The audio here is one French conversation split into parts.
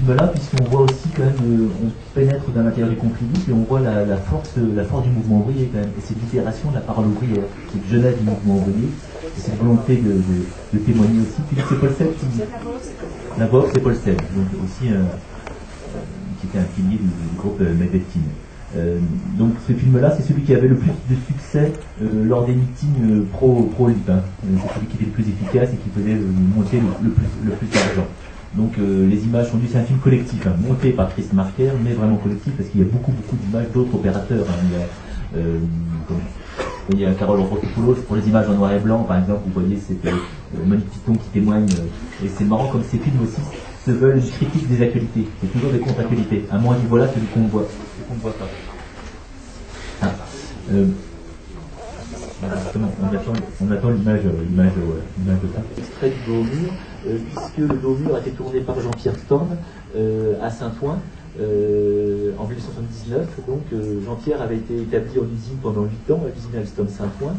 film-là, puisqu'on voit aussi quand même, on pénètre dans l'intérieur du conflit libre et on voit la force du mouvement ouvrier quand même, et c'est libération de la parole ouvrière, cette jeunesse du mouvement ouvrier, et cette volonté de témoigner aussi. Puis c'est Paul Seb qui... La voix off, c'est Paul Seb, donc aussi qui était un pilier du groupe Medvedkin. Donc ce film-là, c'est celui qui avait le plus de succès lors des meetings pro-LIP. C'est celui qui était le plus efficace et qui faisait monter le plus d'argent. Donc les images sont dues, c'est un film collectif, monté par Chris Marker, mais vraiment collectif parce qu'il y a beaucoup d'images d'autres opérateurs. Il y a Carole Rotopoulos pour les images en noir et blanc, par exemple, vous voyez, c'est Monique Titon qui témoigne, et c'est marrant comme ces films aussi se veulent une critique des actualités, c'est toujours des contre-actualités, à moins voilà celui qu'on voit, et qu'on ne voit pas. Justement, on attend l'image de ça. Extrait du Dos au mur, puisque le Dos au mur a été tourné par Jean-Pierre Storm à Saint-Ouen en 1979. Donc Jean-Pierre avait été établi en usine pendant 8 ans, à l'usine Alstom Saint-Ouen.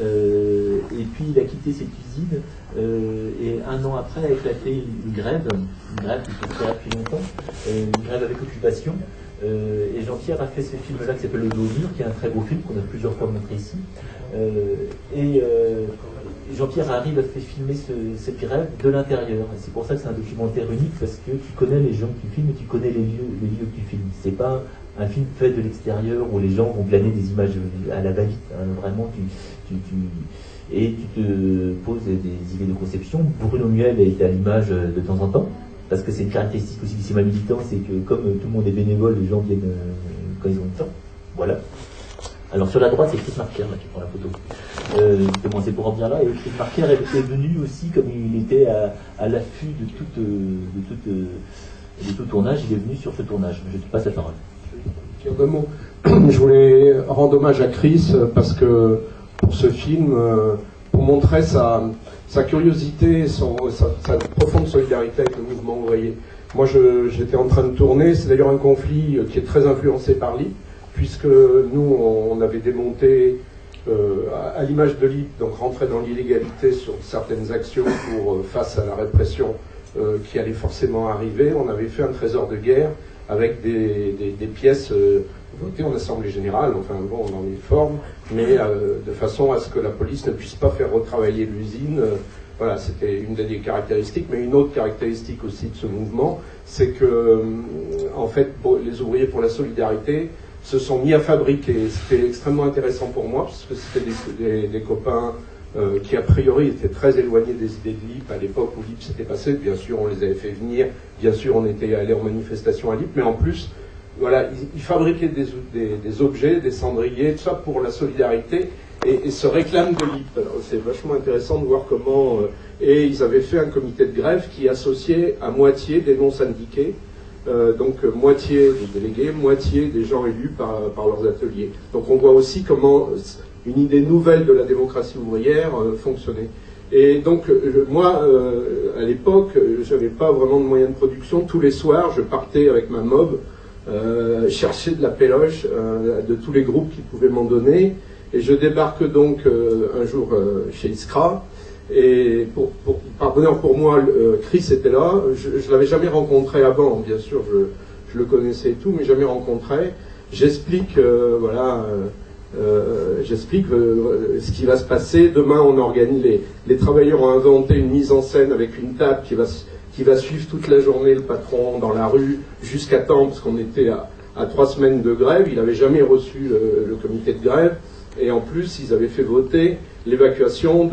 Et puis il a quitté cette usine et un an après a éclaté une grève qui se fait depuis longtemps, une grève avec occupation. Et Jean-Pierre a fait ce film-là qui s'appelle Le Dos au mur, qui est un très beau film qu'on a plusieurs fois montré ici. Jean-Pierre arrive à faire filmer cette grève de l'intérieur. Et c'est pour ça que c'est un documentaire unique, parce que tu connais les gens qui filment et tu connais les lieux que tu filmes. C'est pas un film fait de l'extérieur où les gens vont glaner des images à la va-vite. Vraiment, tu te poses des idées de conception. Bruno Muel a été à l'image de temps en temps. Parce que c'est une caractéristique aussi du cinéma militant, c'est que comme tout le monde est bénévole, les gens viennent quand ils ont le temps. Voilà. Alors sur la droite, c'est Chris Marker là, qui prend la photo. Justement, c'est pour en venir là. Et Chris Marker est venu aussi, comme il était à l'affût de tout tournage, il est venu sur ce tournage. Je te passe la parole. Je voulais rendre hommage à Chris parce que pour ce film, pour montrer sa curiosité, sa profonde solidarité avec le mouvement ouvrier. Moi, j'étais en train de tourner, c'est d'ailleurs un conflit qui est très influencé par l'IP, puisque nous, on avait démonté, à l'image de l'IP, donc rentrer dans l'illégalité sur certaines actions face à la répression qui allait forcément arriver. On avait fait un trésor de guerre avec des pièces votées en Assemblée Générale, enfin bon, dans les formes, mais de façon à ce que la police ne puisse pas faire retravailler l'usine. Voilà, c'était une des caractéristiques, mais une autre caractéristique aussi de ce mouvement, c'est que, en fait, les ouvriers pour la solidarité se sont mis à fabriquer. C'était extrêmement intéressant pour moi, parce que c'était des copains qui, a priori, étaient très éloignés des idées de l'IP à l'époque où l'IP s'était passé. Bien sûr, on les avait fait venir, bien sûr, on était allés en manifestation à l'IP, mais en plus, voilà, ils fabriquaient des objets, des cendriers, tout ça pour la solidarité, et se réclament de l'IP. Alors c'est vachement intéressant de voir comment... et ils avaient fait un comité de grève qui associait à moitié des non-syndiqués, donc moitié des délégués, moitié des gens élus par leurs ateliers. Donc on voit aussi comment une idée nouvelle de la démocratie ouvrière fonctionnait. Et donc moi, à l'époque, je n'avais pas vraiment de moyens de production. Tous les soirs, je partais avec ma mob, chercher de la péloche de tous les groupes qui pouvaient m'en donner, et je débarque donc un jour chez Iskra, et par bonheur pour moi, Chris était là. Je ne l'avais jamais rencontré avant, bien sûr, je le connaissais et tout, mais jamais rencontré. J'explique j'explique ce qui va se passer. Demain, on organise, les travailleurs ont inventé une mise en scène avec une table qui va suivre toute la journée le patron dans la rue jusqu'à temps, parce qu'on était à 3 semaines de grève. Il n'avait jamais reçu le comité de grève, et en plus ils avaient fait voter l'évacuation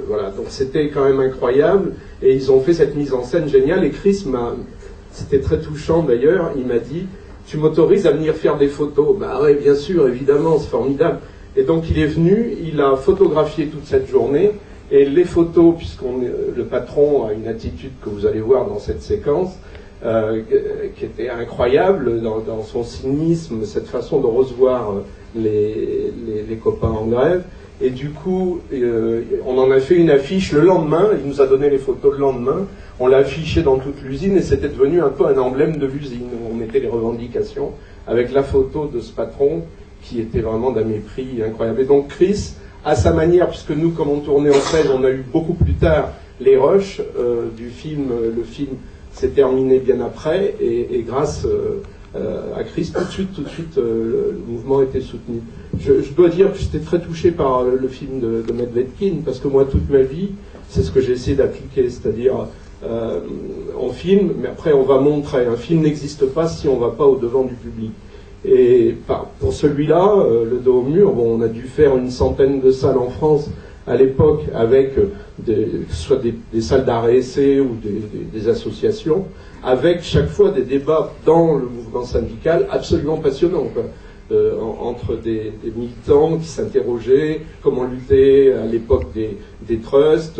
voilà, donc c'était quand même incroyable, et ils ont fait cette mise en scène géniale. Et Chris c'était très touchant d'ailleurs, il m'a dit: tu m'autorises à venir faire des photos? Bah oui, bien sûr, évidemment, c'est formidable. Et donc il est venu, il a photographié toute cette journée. Et les photos, le patron a une attitude que vous allez voir dans cette séquence, qui était incroyable dans son cynisme, cette façon de recevoir les copains en grève. Et du coup, on en a fait une affiche le lendemain, il nous a donné les photos le lendemain, on l'a affiché dans toute l'usine, et c'était devenu un peu un emblème de l'usine, où on mettait les revendications avec la photo de ce patron, qui était vraiment d'un mépris incroyable. Et donc Chris, à sa manière, puisque nous, comme on tournait en fait, on a eu beaucoup plus tard les rushs du film, le film s'est terminé bien après, et grâce à Chris, tout de suite, le mouvement a été soutenu. Je dois dire que j'étais très touché par le film de Medvedkin, parce que moi, toute ma vie, c'est ce que j'ai essayé d'appliquer, c'est-à-dire, on filme, mais après on va montrer. Un film n'existe pas si on ne va pas au-devant du public. Et pour celui-là, Le dos au mur, bon, on a dû faire une centaine de salles en France à l'époque, avec soit des salles d'arrêt essai ou des associations, avec chaque fois des débats dans le mouvement syndical absolument passionnants, quoi. Entre des militants qui s'interrogeaient comment lutter à l'époque des trusts,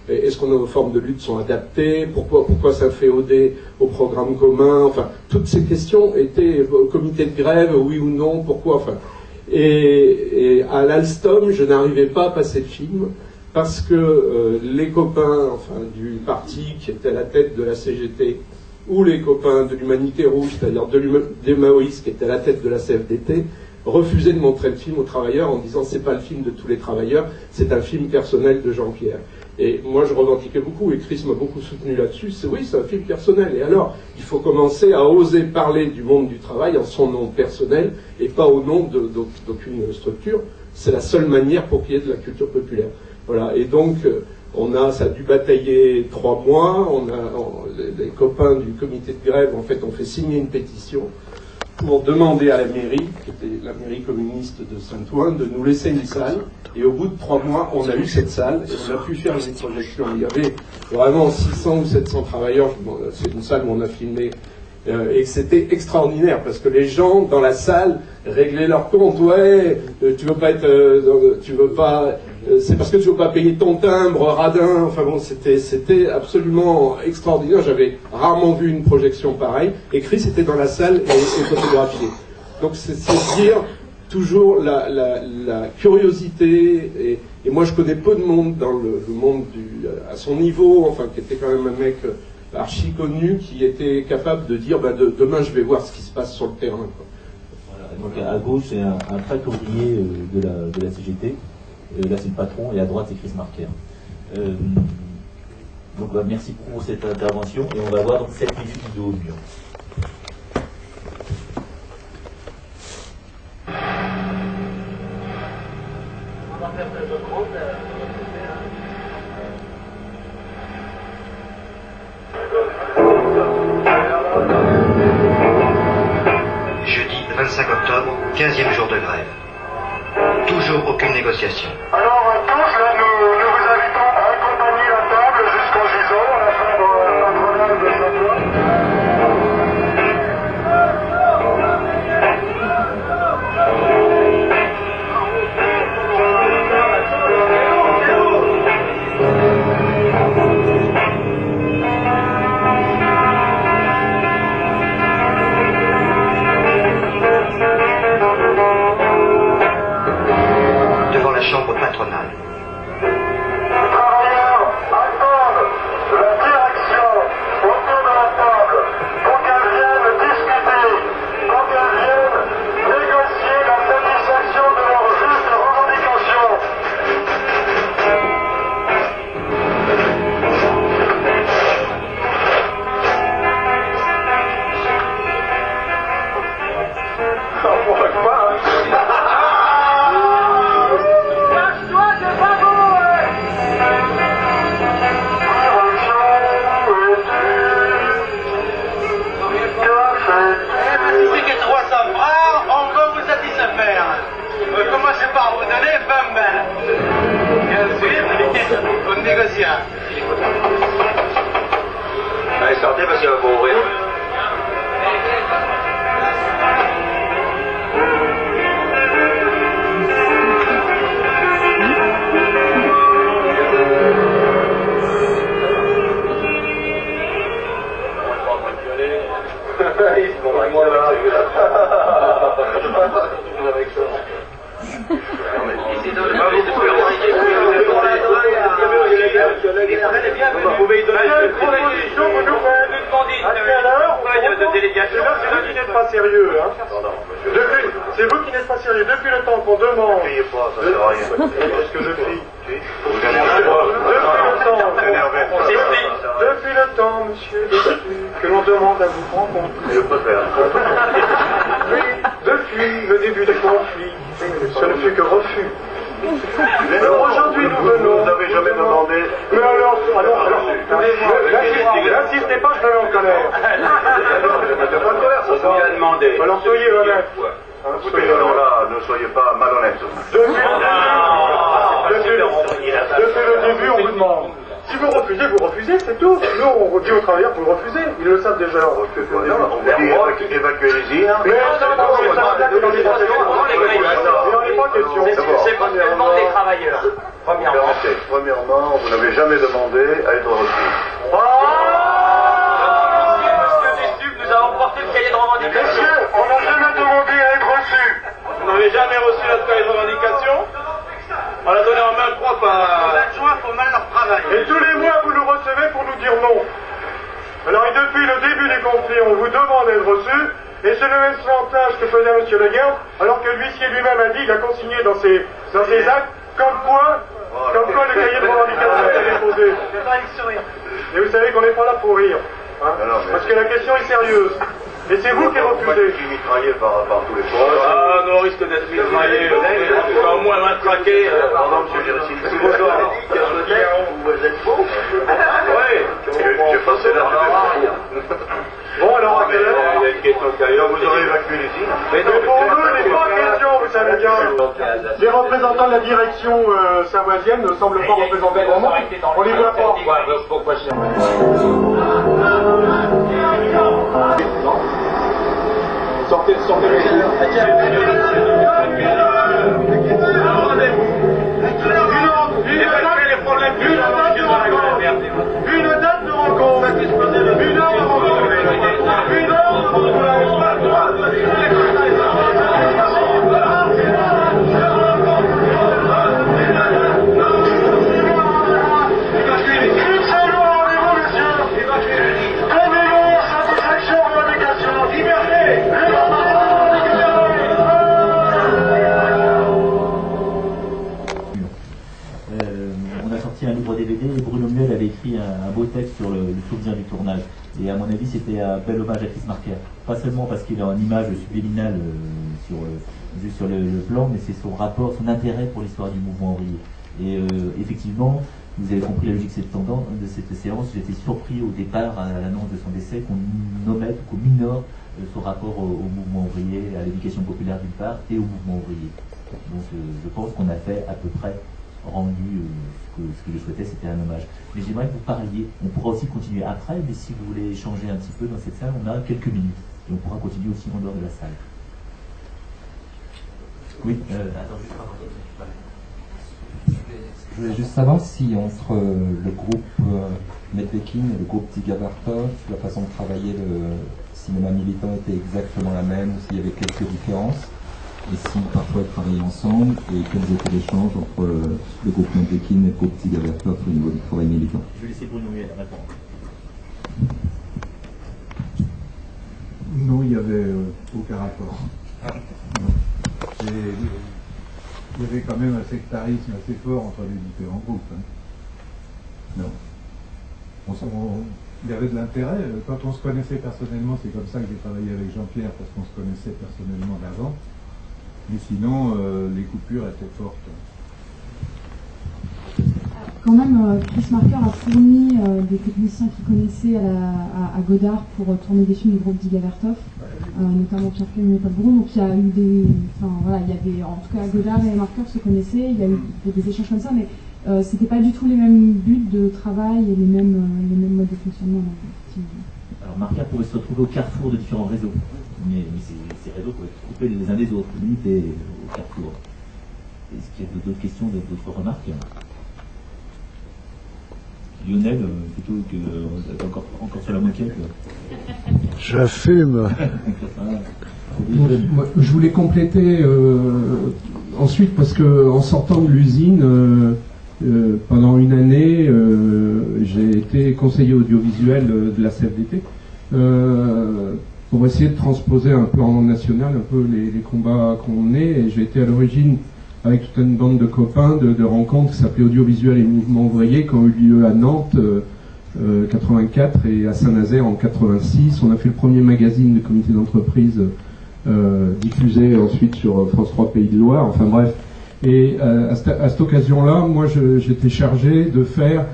est-ce que nos formes de lutte sont adaptées, pourquoi ça féodait au programme commun, enfin toutes ces questions étaient au comité de grève, oui ou non, pourquoi, enfin. Et à l'Alstom, je n'arrivais pas à passer le film parce que les copains, enfin, du parti qui était à la tête de la CGT, ou les copains de l'Humanité Rouge, c'est-à-dire des maoïstes qui étaient à la tête de la CFDT, refusaient de montrer le film aux travailleurs en disant c'est pas le film de tous les travailleurs, c'est un film personnel de Jean-Pierre. Et moi je revendiquais beaucoup, et Chris m'a beaucoup soutenu là-dessus, oui, c'est un film personnel, et alors il faut commencer à oser parler du monde du travail en son nom personnel et pas au nom d'aucune structure. C'est la seule manière pour qu'il y ait de la culture populaire. Voilà, et donc ça a dû batailler 3 mois, les copains du comité de grève en fait ont fait signer une pétition pour demander à la mairie, qui était la mairie communiste de Saint-Ouen, de nous laisser une salle. Et au bout de 3 mois, on a eu cette salle et on a pu faire les projections. Il y avait vraiment 600 ou 700 travailleurs. C'est une salle où on a filmé. Et c'était extraordinaire parce que les gens dans la salle réglaient leur compte. Ouais, tu veux pas c'est parce que tu veux pas payer ton timbre, radin. Enfin bon, c'était absolument extraordinaire. J'avais rarement vu une projection pareille. Et Chris était dans la salle et photographié. Donc c'est dire toujours la curiosité. Et moi je connais peu de monde dans le monde à son niveau, enfin qui était quand même un mec archi connu, qui était capable de dire demain je vais voir ce qui se passe sur le terrain, quoi. Voilà, donc à gauche c'est un tract ouvrier de la CGT, là c'est le patron, et à droite c'est Chris Marker. Donc merci pour cette intervention, et on va voir 7 minutes de haut mur. Jeudi 25 octobre, 15e jour de grève. Toujours aucune négociation. Alors tous, là, nous vous invitons à accompagner la table jusqu'en Gisons, à la fin de patronale de Saint-Ouen. Devant la chambre patronale. Les travailleurs attendent la direction autour de la table pour qu'elle vienne discuter, pour qu'elle vienne négocier la satisfaction de leurs justes revendications. Commencez par vous donner 20 balles. Bien sûr, on négocie. Allez, sortez parce qu'il va vous ouvrir. C'est vous qui n'êtes pas sérieux. Depuis le temps qu'on demande. Est-ce que je crie? Depuis le temps. On s'explique. Depuis le temps, monsieur, que l'on demande à vous rencontrer. Je préfère. Oui, depuis le début du conflit, ce ne fut que refus. Alors aujourd'hui, nous venons. Vous n'avez jamais demandé. Mais alors, n'insistez pas, je me mets en colère. Je ne suis pas de colère, ça s'en vient demander. Alors soyez honnête. Écoutez, alors là, ne soyez pas malhonnête. Depuis le début, on vous demande. Si vous refusez, c'est tout. Nous, on dit aux travailleurs que vous refusez. Ils le savent déjà. On vous dit évacuer l'usine. Mais il n'en est pas question. C'est pas seulement des travailleurs. Premièrement, vous n'avez jamais demandé à être reçu. Monsieur Dessup, nous avons porté le cahier de revendication. Monsieur, on n'a jamais demandé à être reçu. Vous n'avez jamais reçu notre cahier de revendication. On l'a donné en main propre à... Les adjoints font mal leur travail. Et tous les mois, vous nous recevez pour nous dire non. Alors, et depuis le début du conflit, on vous demande d'être reçu, et c'est le même chantage que faisait M. Le Guin, alors que l'huissier lui-même a dit, il a consigné dans ses actes, comme quoi le cahier de revendication a été déposé. Et vous savez qu'on n'est pas là pour rire. Hein, parce que la question est sérieuse. Et c'est vous qui refusez. Je suis mitraillé par tous les postes. Ah, nous on risque d'être mitraillés. On va au moins matraquer. Pardon, monsieur Gérissi. Vous êtes faux. Oui. J'ai passé l'heure. Bon, alors, à quelle heure Il y a une question sérieuse. Vous aurez évacué l'usine. Mais pour nous, il n'est pas question, vous savez bien. Les représentants de la direction savoisienne ne semblent pas représenter vraiment. On les voit pas. Pourquoi Sortez les problèmes Une date de rencontre. Une heure de rencontre. Une heure de un livre DVD et Bruno Miel avait écrit un beau texte sur le souvenir du tournage. Et à mon avis, c'était un bel hommage à Chris Marker. Pas seulement parce qu'il a une image subliminale juste sur le plan, mais c'est son rapport, son intérêt pour l'histoire du mouvement ouvrier. Et effectivement, vous avez compris la logique de cette séance. J'étais surpris au départ, à l'annonce de son décès, qu'on omette, qu'on minore son rapport au mouvement ouvrier, à l'éducation populaire d'une part, et au mouvement ouvrier. Donc je pense qu'on a fait à peu près rendu ce que je souhaitais, c'était un hommage. Mais j'aimerais que vous parliez, on pourra aussi continuer après, mais si vous voulez échanger un petit peu dans cette salle, on a quelques minutes. Et on pourra continuer aussi en dehors de la salle. Oui, attends, juste avant. Je voulais juste savoir si entre le groupe Medvekin et le groupe Dziga Vertov, la façon de travailler le cinéma militant était exactement la même, ou s'il y avait quelques différences, et si parfois ils travaillaient ensemble, et quels étaient les échanges entre le groupe Medvekin et le groupe Dziga Vertov au niveau du travail militant. Je vais laisser Bruno Miel répondre. Non, il n'y avait aucun rapport. Il y avait quand même un sectarisme assez fort entre les différents groupes. Hein. Non. Il y avait de l'intérêt. Quand on se connaissait personnellement, c'est comme ça que j'ai travaillé avec Jean-Pierre, parce qu'on se connaissait personnellement d'avant. Mais sinon, les coupures étaient fortes. Quand même, Chris Marker a fourni des techniciens qu'il connaissait à Godard pour tourner des films du groupe Dziga Vertov, notamment Pierre Clément et Paul Brouon. Donc il y a eu des, enfin voilà, il y avait, en tout cas Godard et Marker se connaissaient. Il y a eu des échanges comme ça, mais c'était pas du tout les mêmes buts de travail et les mêmes modes de fonctionnement. Alors Marker pouvait se retrouver au carrefour de différents réseaux, mais ces réseaux pouvaient être coupés les uns des autres. Lui était au carrefour. Est-ce qu'il y a d'autres questions, d'autres remarques? Lionel, plutôt que encore sur la moquette. Je fume. Moi, je voulais compléter ensuite parce que en sortant de l'usine, pendant une année, j'ai été conseiller audiovisuel de la CFDT pour essayer de transposer un peu en national un peu les combats qu'on menait. Et j'ai été à l'origine avec toute une bande de copains de rencontres qui s'appelaient Audiovisuel et Mouvement Ouvrier, qui ont eu lieu à Nantes 84 et à Saint-Nazaire en 86. On a fait le premier magazine de comité d'entreprise diffusé ensuite sur France 3 Pays de Loire, enfin bref. Et à cette occasion-là, moi j'étais chargé de faire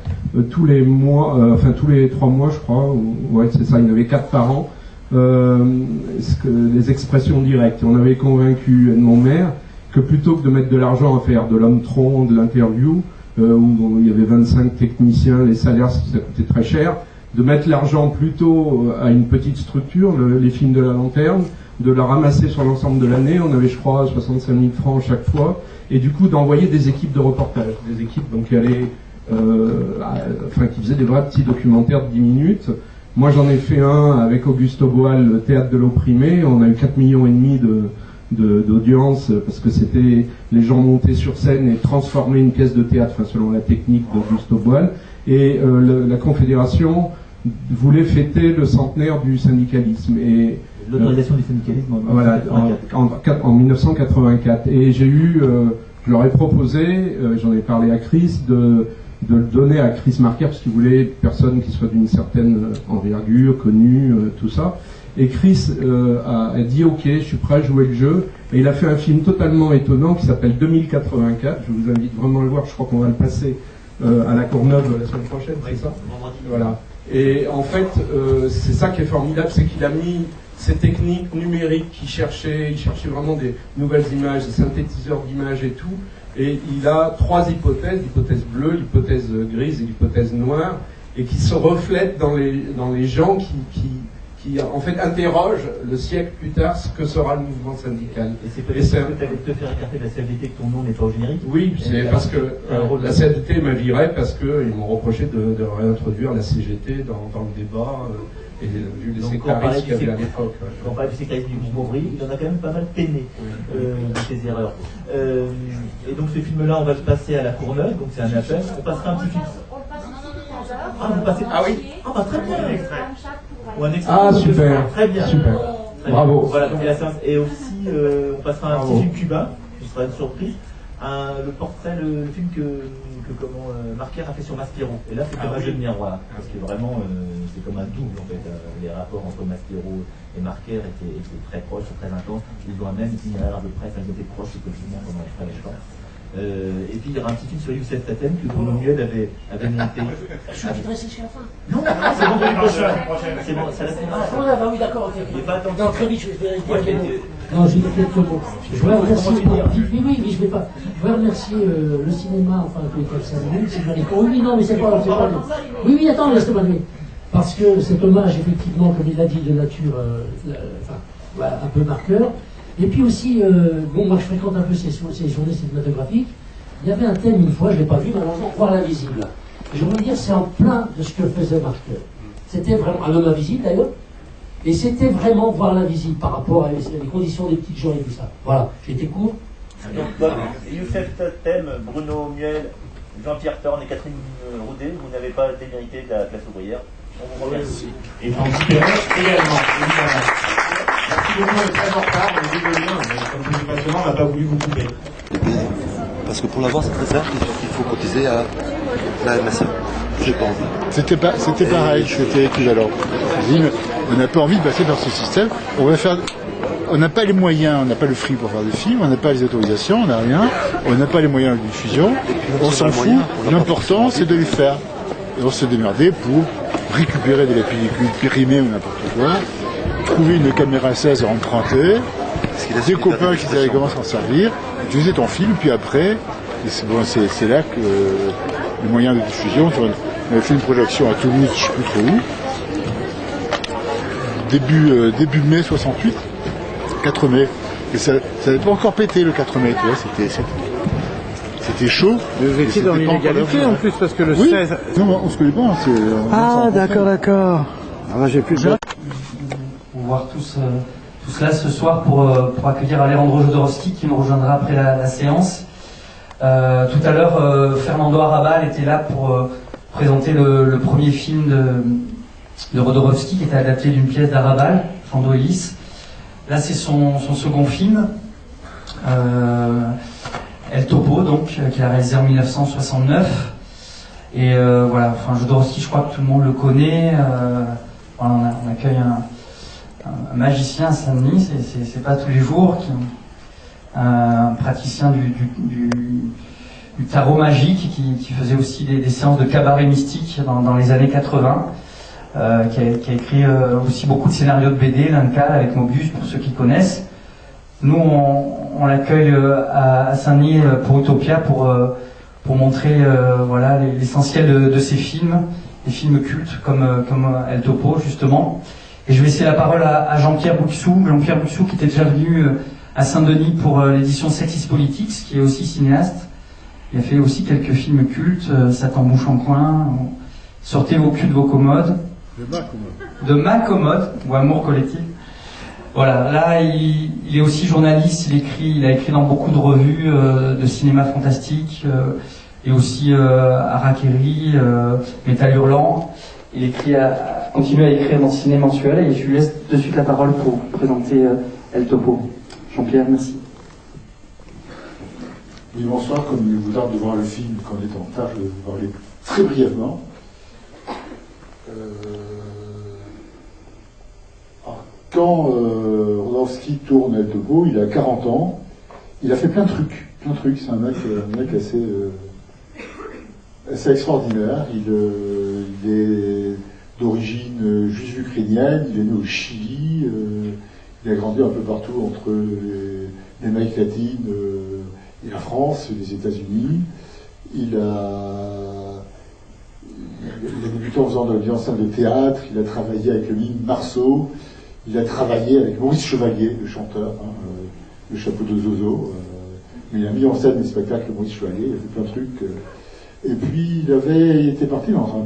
tous les mois, enfin tous les 3 mois je crois, ouais c'est ça, il y en avait 4 par an, les expressions directes. On avait convaincu Edmond Maire que plutôt que de mettre de l'argent à faire de l'homme-tronc, de l'interview, où il y avait 25 techniciens, les salaires ça coûtait très cher, de mettre l'argent plutôt à une petite structure, les films de la lanterne, de la ramasser sur l'ensemble de l'année. On avait je crois 65 000 francs chaque fois, et du coup d'envoyer des équipes de reportage, des équipes donc qui allaient, qui faisaient des vrais petits documentaires de 10 minutes. Moi j'en ai fait un avec Augusto Boal, le théâtre de l'opprimé. On a eu 4,5 millions d'audience parce que c'était les gens montaient sur scène et transformaient une pièce de théâtre, enfin selon la technique d'Augusto Boal. Et la Confédération voulait fêter le centenaire du syndicalisme et l'autorisation du syndicalisme en 1984. Et j'ai eu, je leur ai proposé, j'en ai parlé à Chris, de le donner à Chris Marker parce qu'il voulait personne qui soit d'une certaine envergure, connue, tout ça. Et Chris a dit ok, je suis prêt à jouer le jeu. Et il a fait un film totalement étonnant qui s'appelle 2084. Je vous invite vraiment à le voir. Je crois qu'on va le passer à la Courneuve la semaine prochaine, c'est ça ? Voilà. Et en fait, c'est ça qui est formidable, c'est qu'il a mis ces techniques numériques il cherchait vraiment des nouvelles images, des synthétiseurs d'images et tout. Et il a 3 hypothèses, l'hypothèse bleue, l'hypothèse grise et l'hypothèse noire, et qui se reflètent dans les gens qui en fait interrogent le siècle plus tard ce que sera le mouvement syndical. Et c'est peut-être que tu avais te faire écarter de la CFDT que ton nom n'est pas au générique. Oui, c'est parce que la CFDT m'a viré parce qu'ils m'ont reproché de réintroduire la CGT dans le débat, et vu les sectaristes qu'il y avait à l'époque. Quand on parlait du sectarisme du mouvement ouvrier, il en a quand même pas mal peiné de ses erreurs. Et donc ce film-là, on va le passer à la Courneuve, donc c'est un appel. On passera un petit film. Ah oui. Ah bah très bien. Ah super. Très bien. Super. Bravo. Voilà, donc il y a la séance. Et aussi, on passera un petit film cubain, ce sera une surprise. Le portrait, le film que Marker a fait sur Maspero. Et là, c'est comme un jeu de miroir. Parce que vraiment, c'est comme un double en fait. Les rapports entre Maspero et Marker étaient très proches, très intenses. Ils ont un même itinéraire de presse, ils étaient proches quotidiennement pendant très longtemps. Et puis il y aura un petit film sur Youssef Tatem que Bruno Muel avait monté. Je suis invité jusqu'à la fin. Non, c'est bon, c'est bon, ça laisse Ah oui, d'accord, ok. Il est pas attentif. Non, très vite, je vais dire. Non, j'ai fait quelques mots. Je voudrais remercier. Oui, je vais pas. Je voudrais remercier le cinéma, enfin, que les Saint-Denis, c'est oui, non, mais c'est pas. Oui, attends, laisse-moi dire. Parce que cet hommage, effectivement, comme il l'a dit, de nature, un peu marqueur. Et puis aussi, moi je fréquente un peu ces journées cinématographiques. Il y avait un thème une fois, je ne l'ai pas vu, malheureusement, voir l'invisible. Je veux dire, c'est en plein de ce que faisait Marker. C'était vraiment un homme invisible d'ailleurs, et c'était vraiment voir l'invisible par rapport à les conditions des petites journées et tout ça. Voilà, j'ai été court. Donc, Youssef Tatem, Bruno Muel, Jean-Pierre Thorne et Catherine Roudet, vous n'avez pas démérité de la classe ouvrière. On vous remercie. Et Jean Pierre également, évidemment. Merci beaucoup, on est très en retard, on est désolé, mais comme je dis maintenant, on n'a pas voulu vous couper. Parce que pour l'avoir, c'est très simple, il faut cotiser à la MSA. J'ai pas envie. C'était pareil, c'était équivalent. On n'a pas envie de passer par ce système. On n'a pas les moyens, on n'a pas le fric pour faire des films, on n'a pas les autorisations, on n'a rien, on n'a pas les moyens de diffusion, on s'en fout. L'important, c'est de les faire. Et on se démerdait pour récupérer de la pellicule périmée ou n'importe quoi, trouver une caméra 16 empruntée, des copains qui savaient comment s'en servir, utiliser ton film, puis après, c'est là que les moyens de diffusion, on avait fait une projection à Toulouse, je ne sais plus trop où, début mai 68, 4 mai, et ça n'avait pas encore pété le 4 mai, tu vois, c'était chaud. Mais vous étiez dans l'illégalité en plus, parce que le 16... Non, on se connaît pas. D'accord. Ah bah j'ai plus de... Pour voir tout cela ce soir pour accueillir Alejandro Jodorowsky qui me rejoindra après la séance. Tout à l'heure, Fernando Arrabal était là pour présenter le premier film de Jodorowsky qui était adapté d'une pièce d'Arrabal, Fando Ellis. Là, c'est son second film. El Topo, donc, qu'il a réalisé en 1969. Et voilà, enfin Jodorowsky, je crois que tout le monde le connaît. Voilà, on accueille un magicien à Saint-Denis, c'est pas tous les jours, un praticien du tarot magique qui faisait aussi des séances de cabaret mystique dans les années 80, qui a écrit aussi beaucoup de scénarios de BD, l'Incal avec Mobius pour ceux qui connaissent. Nous on l'accueille à Saint-Denis pour Utopia pour montrer voilà l'essentiel de ces films, des films cultes comme El Topo justement. Et je vais laisser la parole à Jean-Pierre Bouxou, qui était déjà venu à Saint-Denis pour l'édition Sexis Politics, qui est aussi cinéaste. Il a fait aussi quelques films cultes, Satan bouche en coin, Sortez vos culs de vos commodes. De ma commode, ou Amour collectif. Voilà, là il est aussi journaliste, il a écrit dans beaucoup de revues de cinéma fantastique, et aussi Harakiri, Métal Hurlant. Il continue à écrire dans Ciné Mensuel, et je lui laisse de suite la parole pour présenter El Topo. Jean-Pierre, merci. Oui, bonsoir. Comme il vous tarde de voir le film quand on est en retard, je vais vous parler très brièvement. Quand Jodorowsky tourne El Topo, il a 40 ans. Il a fait plein de trucs. C'est un mec assez extraordinaire. Il est d'origine juive ukrainienne. Il est né au Chili. Il a grandi un peu partout entre l'Amérique latine et la France, les États-Unis. Il a débuté en faisant des ensembles de théâtre. Il a travaillé avec le mime Marceau. Il a travaillé avec Maurice Chevalier, le chanteur, le chapeau de Zozo. Mais il a mis en scène des spectacles de Maurice Chevalier, il a fait plein de trucs. Et puis il était parti dans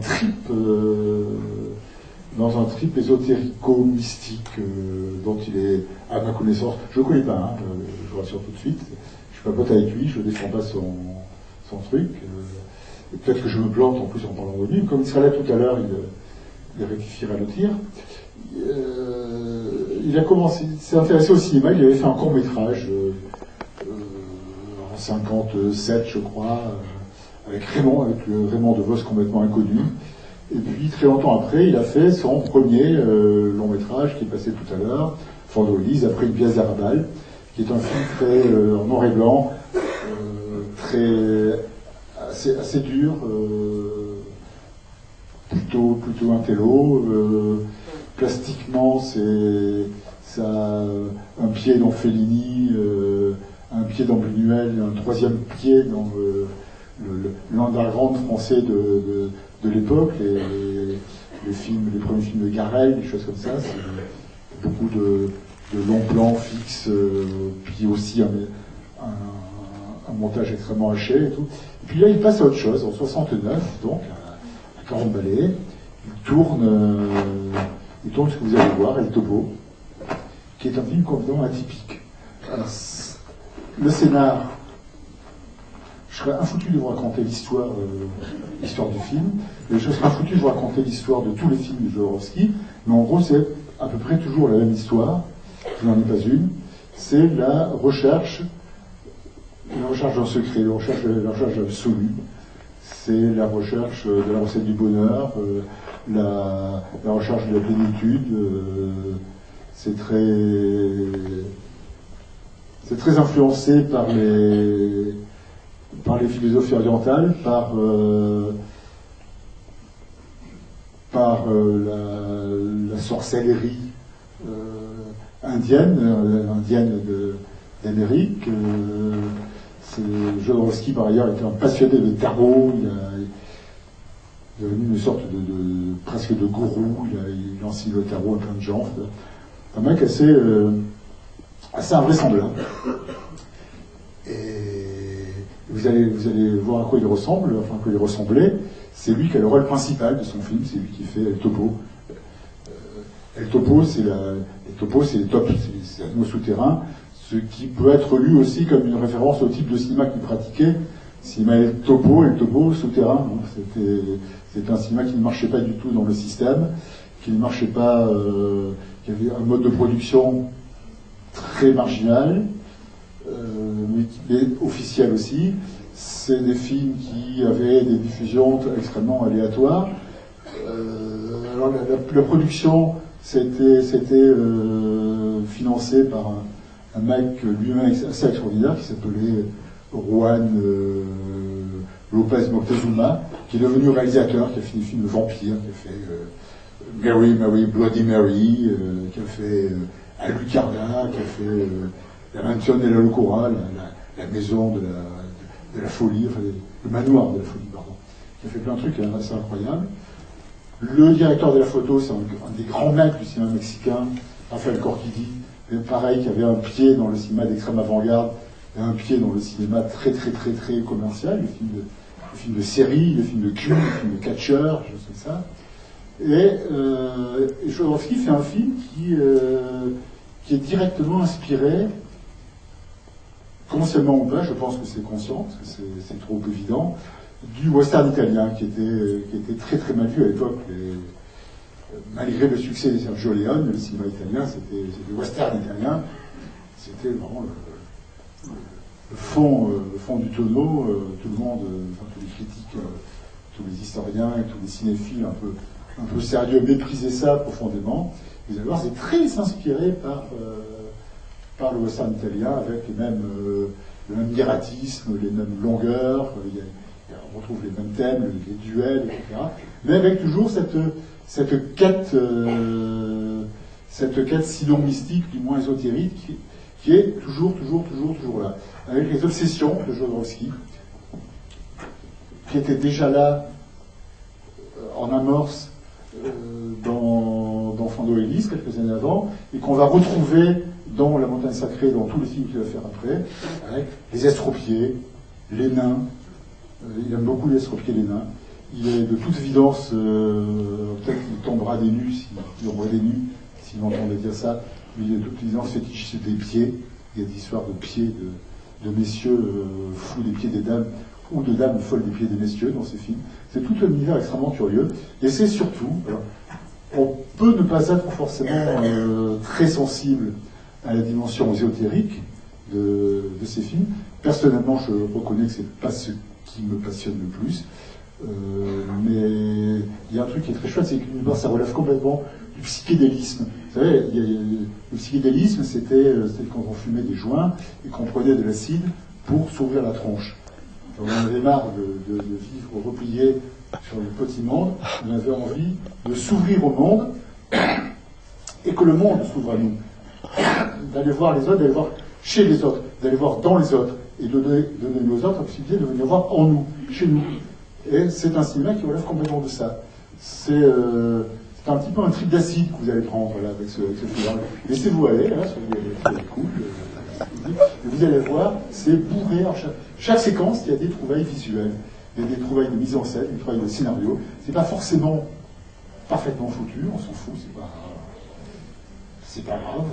un trip ésotérico-mystique dont il est, à ma connaissance, je ne connais pas, je vous rassure tout de suite. Je suis pas pote avec lui, je ne défends pas son truc. Et peut-être que je me plante en plus en parlant de lui. Comme il sera là tout à l'heure, il rectifiera le tir. Il s'est intéressé au cinéma, il avait fait un court-métrage en 57, je crois, avec Raymond DeVos complètement inconnu. Et puis, très longtemps après, il a fait son premier long-métrage qui est passé tout à l'heure, Fandolise, après une pièce d'Arabal, qui est un film fait en noir et blanc, assez dur, plutôt intello. Plastiquement, ça a un pied dans Fellini, un pied dans Buñuel, et un troisième pied dans l'underground français de l'époque, les premiers films de Garel, des choses comme ça. C'est beaucoup de longs plans fixes, puis aussi un montage extrêmement haché et tout. Et puis là, il passe à autre chose, en 69, donc, à 40 ballets, il tourne ce que vous allez voir, El Topo, qui est un film complètement atypique. Alors, le scénar, je serais infoutu de vous raconter l'histoire du film, et je serais infoutu de vous raconter l'histoire de tous les films de Jodorowsky, mais en gros, c'est à peu près toujours la même histoire, je n'en ai pas une, c'est la recherche d'un secret, la recherche de l'absolu. C'est la recherche de la recette du bonheur, la recherche de la plénitude. C'est très influencé par les philosophies orientales, par la sorcellerie indienne d'Amérique. Jodorowsky, par ailleurs, était un passionné de tarot. Il est devenu une sorte presque de gourou. Il enseigne le tarot à plein de gens. Un mec assez invraisemblable. Et vous allez voir à quoi il ressemble, enfin à quoi il ressemblait. C'est lui qui a le rôle principal de son film. C'est lui qui fait El Topo. El Topo, c'est les tops, c'est l'anneau souterrain. Ce qui peut être lu aussi comme une référence au type de cinéma qu'il pratiquait. Cinéma El Topo souterrain. C'était un cinéma qui ne marchait pas du tout dans le système, qui ne marchait pas, qui avait un mode de production très marginal, mais officiel aussi. c'est des films qui avaient des diffusions extrêmement aléatoires. Alors la production, c'était financé par un mec lui-même assez extraordinaire qui s'appelait Juan Lopez Moctezuma, qui est devenu réalisateur, qui a fait des films de vampires, qui a fait Mary, Bloody Mary, qui a fait Alucarda, qui a fait la Mansion de la Locura, la maison de la folie, enfin le manoir de la folie, pardon, qui a fait plein de trucs assez incroyables. Le directeur de la photo, c'est un des grands mecs du cinéma mexicain, Rafael Corquidi, pareil, qui avait un pied dans le cinéma d'extrême avant-garde et un pied dans le cinéma très commercial, les films de série, les films de cul, les films de catcheurs, choses comme ça. Et Jodorowsky fait un film qui est directement inspiré, consciemment ou pas, je pense que c'est conscient, parce que c'est trop évident, du western italien, qui était très mal vu à l'époque. Malgré le succès de Sergio Leone, le cinéma italien, c'était le western italien, c'était vraiment le fond du tonneau. Tout le monde, tous les critiques, tous les historiens et tous les cinéphiles un peu sérieux méprisaient ça profondément. Vous allez voir, c'est très inspiré par le western italien, avec le même hiératisme, les mêmes longueurs, on retrouve les mêmes thèmes, les duels, etc. Mais avec toujours cette quête sinon mystique, du moins ésotérique, qui est toujours là. Avec les obsessions de Jodorowsky, qui étaient déjà là en amorce dans Fando Ellis, quelques années avant, et qu'on va retrouver dans La Montagne Sacrée, dans tous les films qu'il va faire après, avec les estropiés, les nains. Il aime beaucoup les estropiés, les nains. Il est de toute évidence, peut-être qu'il tombera des nues, s'il envoie des nues, s'il entendait dire ça, mais il est de toute évidence fétichiste des pieds. Il y a des histoires de pieds de messieurs fous des pieds des dames, ou de dames folles des pieds des messieurs dans ces films. C'est tout un univers extrêmement curieux. Et c'est surtout, alors, on peut ne pas être forcément très sensible à la dimension ésotérique de ces films. Personnellement, je reconnais que c'est pas ce qui me passionne le plus. Mais il y a un truc qui est très chouette, c'est que ça relève complètement du psychédélisme. Vous savez, le psychédélisme, c'était quand on fumait des joints et qu'on prenait de l'acide pour s'ouvrir la tronche. On en avait marre de vivre replié sur le petit monde, on avait envie de s'ouvrir au monde et que le monde s'ouvre à nous. D'aller voir les autres, d'aller voir chez les autres, d'aller voir dans les autres et de donner aux autres la possibilité de venir voir en nous, chez nous. Et c'est un cinéma qui relève complètement de ça. C'est un petit peu un trip d'acide que vous allez prendre là, avec ce film. Laissez-vous aller, là, soyez cool. Et vous allez voir, c'est bourré. Chaque séquence, il y a des trouvailles visuelles, il y a des trouvailles de mise en scène, des trouvailles de scénario. C'est pas forcément parfaitement foutu, on s'en fout, c'est pas grave.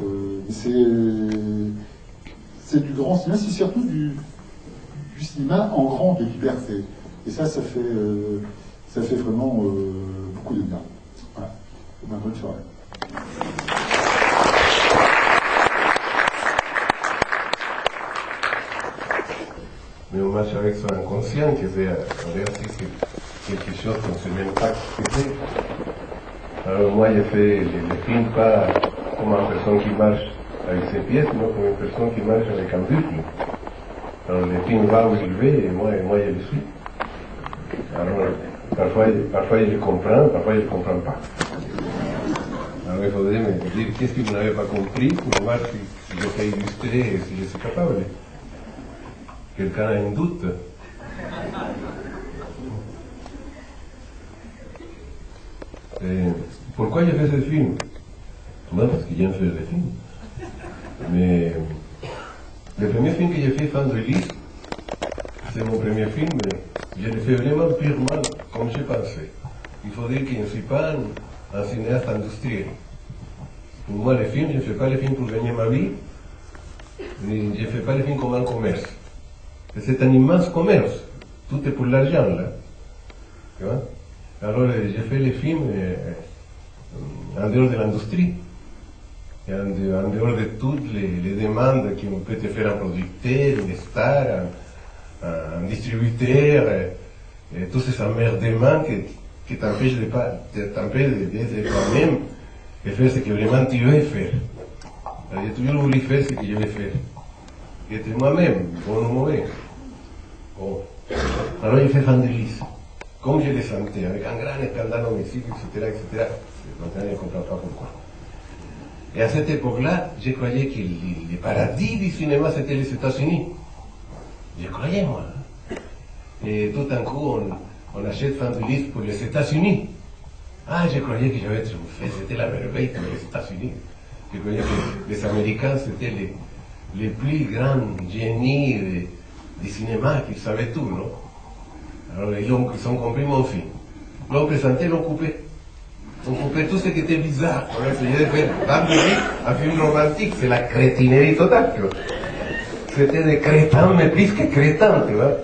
C'est du grand cinéma, c'est surtout du cinéma en grande liberté. Et ça fait vraiment beaucoup de bien. Voilà. Bonne soirée. Mais on marche avec son inconscient, que c'est quelque chose qu'on ne sait même pas ce que c'est. Alors moi, je fais les films pas comme une personne qui marche avec ses pieds, mais comme une personne qui marche avec un but. Alors le film va où il va et moi je le suis. Alors parfois je comprends, parfois je ne comprends pas. Alors il faudrait me dire qu'est-ce que vous n'avez pas compris pour voir si je peux illustrer et si je suis capable. Quelqu'un a un doute? Et pourquoi j'ai fait ce film? Non, parce que j'aime faire des films. Mais le premier film que j'ai fait, Fando Ellis, c'est mon premier film, mais je l'ai fait vraiment purement comme j'ai pensé. Il faut dire que je ne suis pas un cinéaste industriel. Pour moi, les films, je ne fais pas les films pour gagner ma vie, mais je ne fais pas les films comme un commerce. C'est un immense commerce. Tout est pour l'argent, là. Tu vois? Alors, j'ai fait les films en dehors de l'industrie. Et en dehors de toutes les demandes qu'on peut te faire un producteur, une star, un distributeur, tous ces emmerdements qui t'empêchent d'être toi-même et faire ce que vraiment tu veux faire. Alors, j'ai toujours voulu faire ce que je veux faire. Être moi-même, bon ou mauvais. Bon. Alors j'ai fait Vangelis, comme je le sentais, avec un grand scandale au Mexique, etc. Maintenant je ne comprends pas pourquoi. Et à cette époque-là, je croyais que le paradis du cinéma, c'était les États-Unis. Je croyais, moi. Et tout d'un coup, on achète Vangelis pour les États-Unis. Ah, je croyais que j'avais fait, c'était la merveille pour les États-Unis. Je croyais que les Américains, c'était les plus grands génies du cinéma, qu'ils savaient tout, non? Alors, ils ont compris mon film. L'ont présenté, l'ont coupé. On coupait tout ce qui était bizarre. On a essayé de faire Vangelis, un film romantique, c'est la crétinerie totale, tu vois. C'était des crétins, mais plus que crétins, tu vois.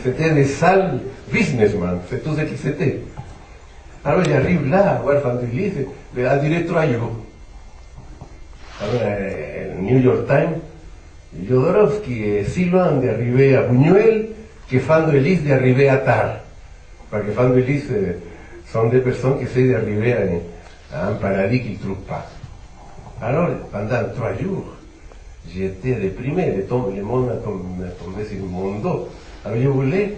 C'était des sales businessmen, c'est tout ce qui c'était. Alors j'arrive là à voir Vangelis, il a duré 3 jours. Alors, le New York Times, Jodorowsky est si loin d'arriver à Buñuel que Vangelis d'arriver à Tar. Parce que Vangelis sont des personnes qui essaient d'arriver à un paradis qu'ils ne trouvent pas. Alors, pendant 3 jours, j'étais déprimé, le monde m'a tombé sur mon dos. Alors je voulais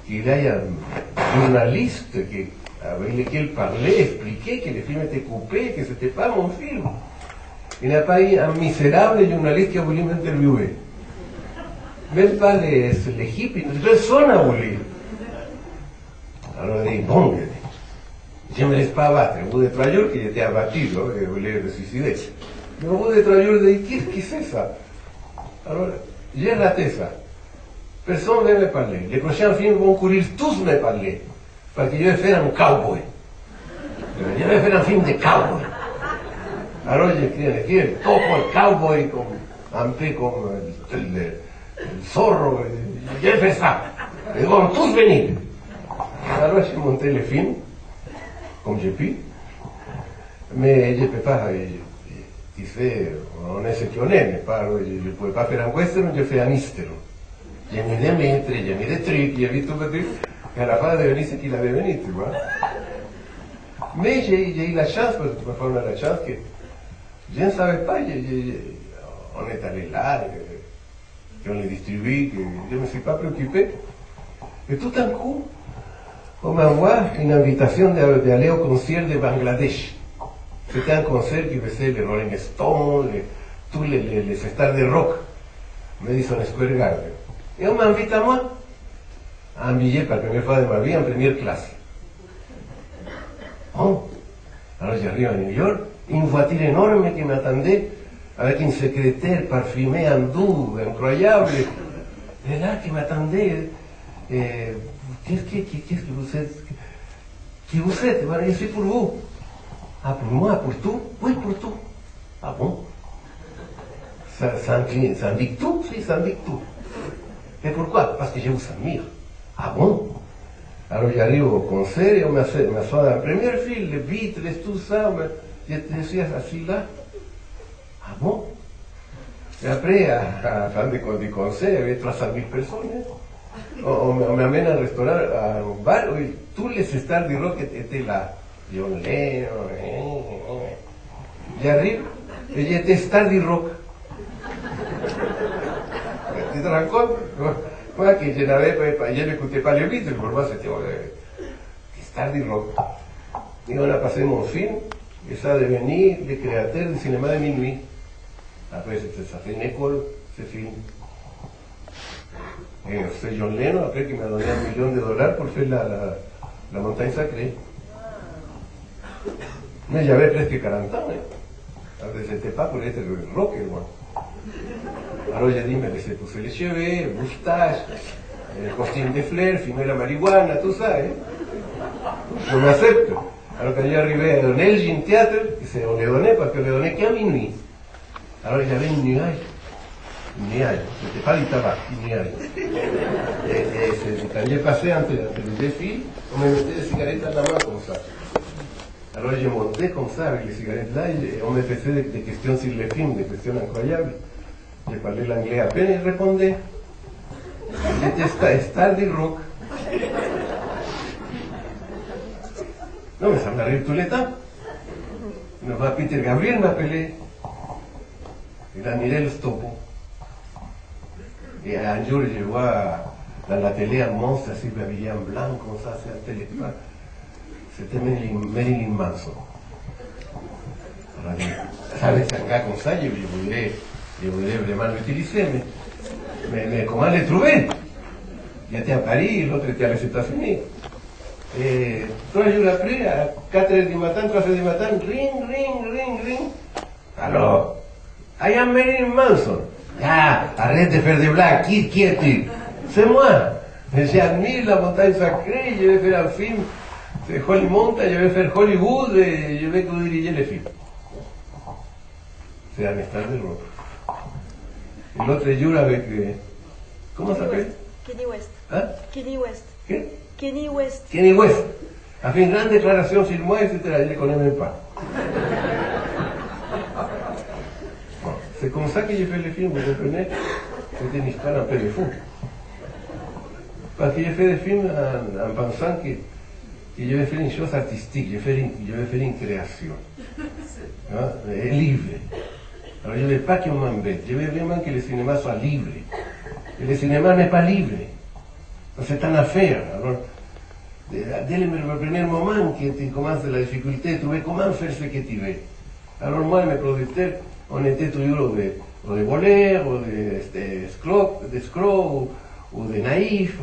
qu'il y ait un journaliste avec lequel parler, expliquer que le film était coupé, que ce n'était pas mon film. Il n'y a pas eu un misérable journaliste qui a voulu m'interviewer. Même pas les hippies, personne n'a voulu. Alors je dis, bon, je ne me laisse pas abattre. Au bout de 3 jours, que j'étais abattu, je voulais me suicider. Mais au bout de 3 jours, je dis, qu'est-ce que c'est ça? Alors, j'ai raté ça. Personne ne veut me parler. Les prochains films vont courir tous me parler. Parce que je vais faire un cowboy. Je vais faire un film de cowboy. Alors j'écris en équipe, topo el cowboy, un peu comme el zorro. J'ai fait ça. Ils vont tous venir. Alors j'ai monté le film, comme j'ai pu. Mais je ne peux pas. Tu sais, on est ce qu'on est, n'est pas? Je ne pouvais pas faire un western, je fais un eastern. J'ai mis des maîtres, j'ai mis des trucs, j'ai vu tout le truc. Et à la fin de venir ce qu'il avait venu, tu vois. Mais j'ai eu la chance, parce que parfois on a la chance que je ne savais pas, on est allé là, qu'on le distribue, que je ne me suis pas préoccupé. Et tout d'un coup, on m'envoie une invitation d'aller au concert de Bangladesh. C'était un concert qui faisait les Rolling Stones, tous les stars de rock, Madison Square Garden. Et on m'invite à moi, à un billet pour la première fois de ma vie en première classe. Bon, alors j'arrive à New York, une voiture énorme qui m'attendait, avec une secrétaire parfumée en doux, incroyable, et là qui m'attendait. Qu'est-ce que vous êtes? Qui vous êtes? Voilà, je suis pour vous. Ah, pour moi, pour tout? Oui, pour tout. Ah bon? Ça indique tout? Oui, ça indique tout. Et pourquoi? Parce que je vous admire. Ah bon? Alors j'arrive au concert et on m'assoit dans la première file, les Beatles, tout ça, je suis assis là. Ah bon? Et après, à la fin du concert, il y avait 300 000 personnes. On m'amène à un restaurant, à un bar où tous les stars du rock étaient là. John Lennon. J'arrive et j'étais star du rock. Tu te rends compte? Moi, que je n'écoutais pas les Beatles, pour moi c'était star du rock. Et on a passé mon film, et ça a devenu le créateur du cinéma de minuit. Après, ça fait une école, ce film. Et c'est John Lennon, après, qui m'a donné $1 million pour faire la montagne sacrée. Mais j'avais presque 40 ans, Alors, je n'étais pas pour être rocker, moi. Alors j'ai dit, me laissez pousser les cheveux, moustache, costume de fleurs, fumer la marijuana, tout ça. Je m'accepte. Alors quand j'arrivais à Elgin Theatre, on le donnait parce qu'on le donnait qu'à minuit. Alors j'avais un nuage. C'était pas du tabac, un nuage. Et quand j'ai passé entre les deux fils, on me mettait des cigarettes dans la main comme ça. Alors j'ai monté comme ça avec les cigarettes là, et on me faisait des questions sur les films, des questions incroyables. Je parlais l'anglais à peine et je répondais. J'étais star du rock. Non, mais ça m'arrive tous les temps. Une fois, Peter Gabriel m'appelait. Il admirait le Topo. Et un jour, je vois dans la télé un monstre assis habillé en blanc, comme ça, c'est un téléphone. C'était Marilyn Manson. Alors, avec un gars comme ça, je voulais vraiment l'utiliser, mais comment le trouver? J'étais à Paris, l'autre était aux États-Unis. Et 3 jours après, à 4h du matin, 3h du matin, ring. Alors, I am Marilyn Manson. Ah, arrête de faire des blagues, qui es-tu? C'est moi. J'admire la montagne sacrée, je vais faire un film de Hollywood Mountain, je vais faire Hollywood et je vais diriger le film. C'est un star de rock. Et l'autre jour avec... comment ça s'appelle? Kenny West. Hein? Kenny West. ¿Qué? Kenny West. Kenny West. A fait une grande déclaration sur moi, etc. Je ne les connais même pas. Bon, c'est comme ça que j'ai fait le film, vous comprenez? C'était une histoire un peu de fou. Parce que j'ai fait des films en pensant que je vais faire une chose artistique, je vais faire une création. Hein? Libre. Alors je ne veux pas qu'on m'embête, je veux vraiment que le cinéma soit libre. Et le cinéma n'est pas libre. C'est une affaire. Alors, dès le premier moment que tu commences la difficulté, tu veux comment faire ce que tu veux. Alors moi, mes producteurs, on était toujours ou de voleurs, ou d'escrocs, ou de naïfs,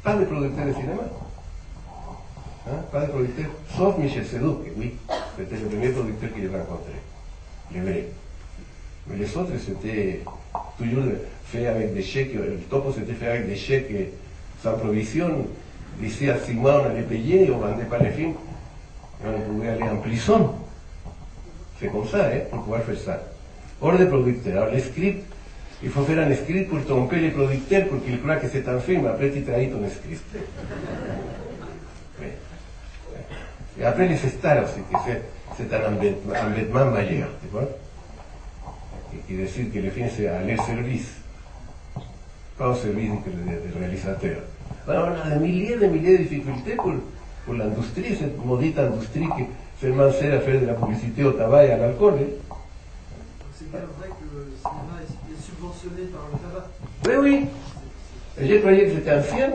pas de producteurs de cinéma. Hein? Pas de producteurs, sauf Michel Seydoux, que oui, c'était le premier producteur que j'ai rencontré, le vrai. Mais les autres, c'était toujours fait avec des chèques, le Topo c'était fait avec des chèques sans provision. D'ici à 6 mois, on allait payer, on ne vendait pas les films, et on pouvait aller en prison. C'est comme ça, hein, pour pouvoir faire ça. Hors de producteur. Alors, le script, il faut faire un script pour tromper les producteurs, pour qu'ils croient que c'est un film, après tu trahis ton script. Et après, les stars aussi, que c'est un embêtement majeur, tu vois. Qui décide que le film c'est à leur service, pas au service du réalisateur. Alors, on a des milliers de difficultés pour l'industrie, cette maudite industrie qui seulement sert à faire de la publicité au tabac et à l'alcool. Hein. C'est bien vrai que le cinéma est subventionné par le tabac. Oui. Et je croyais que c'était ancien.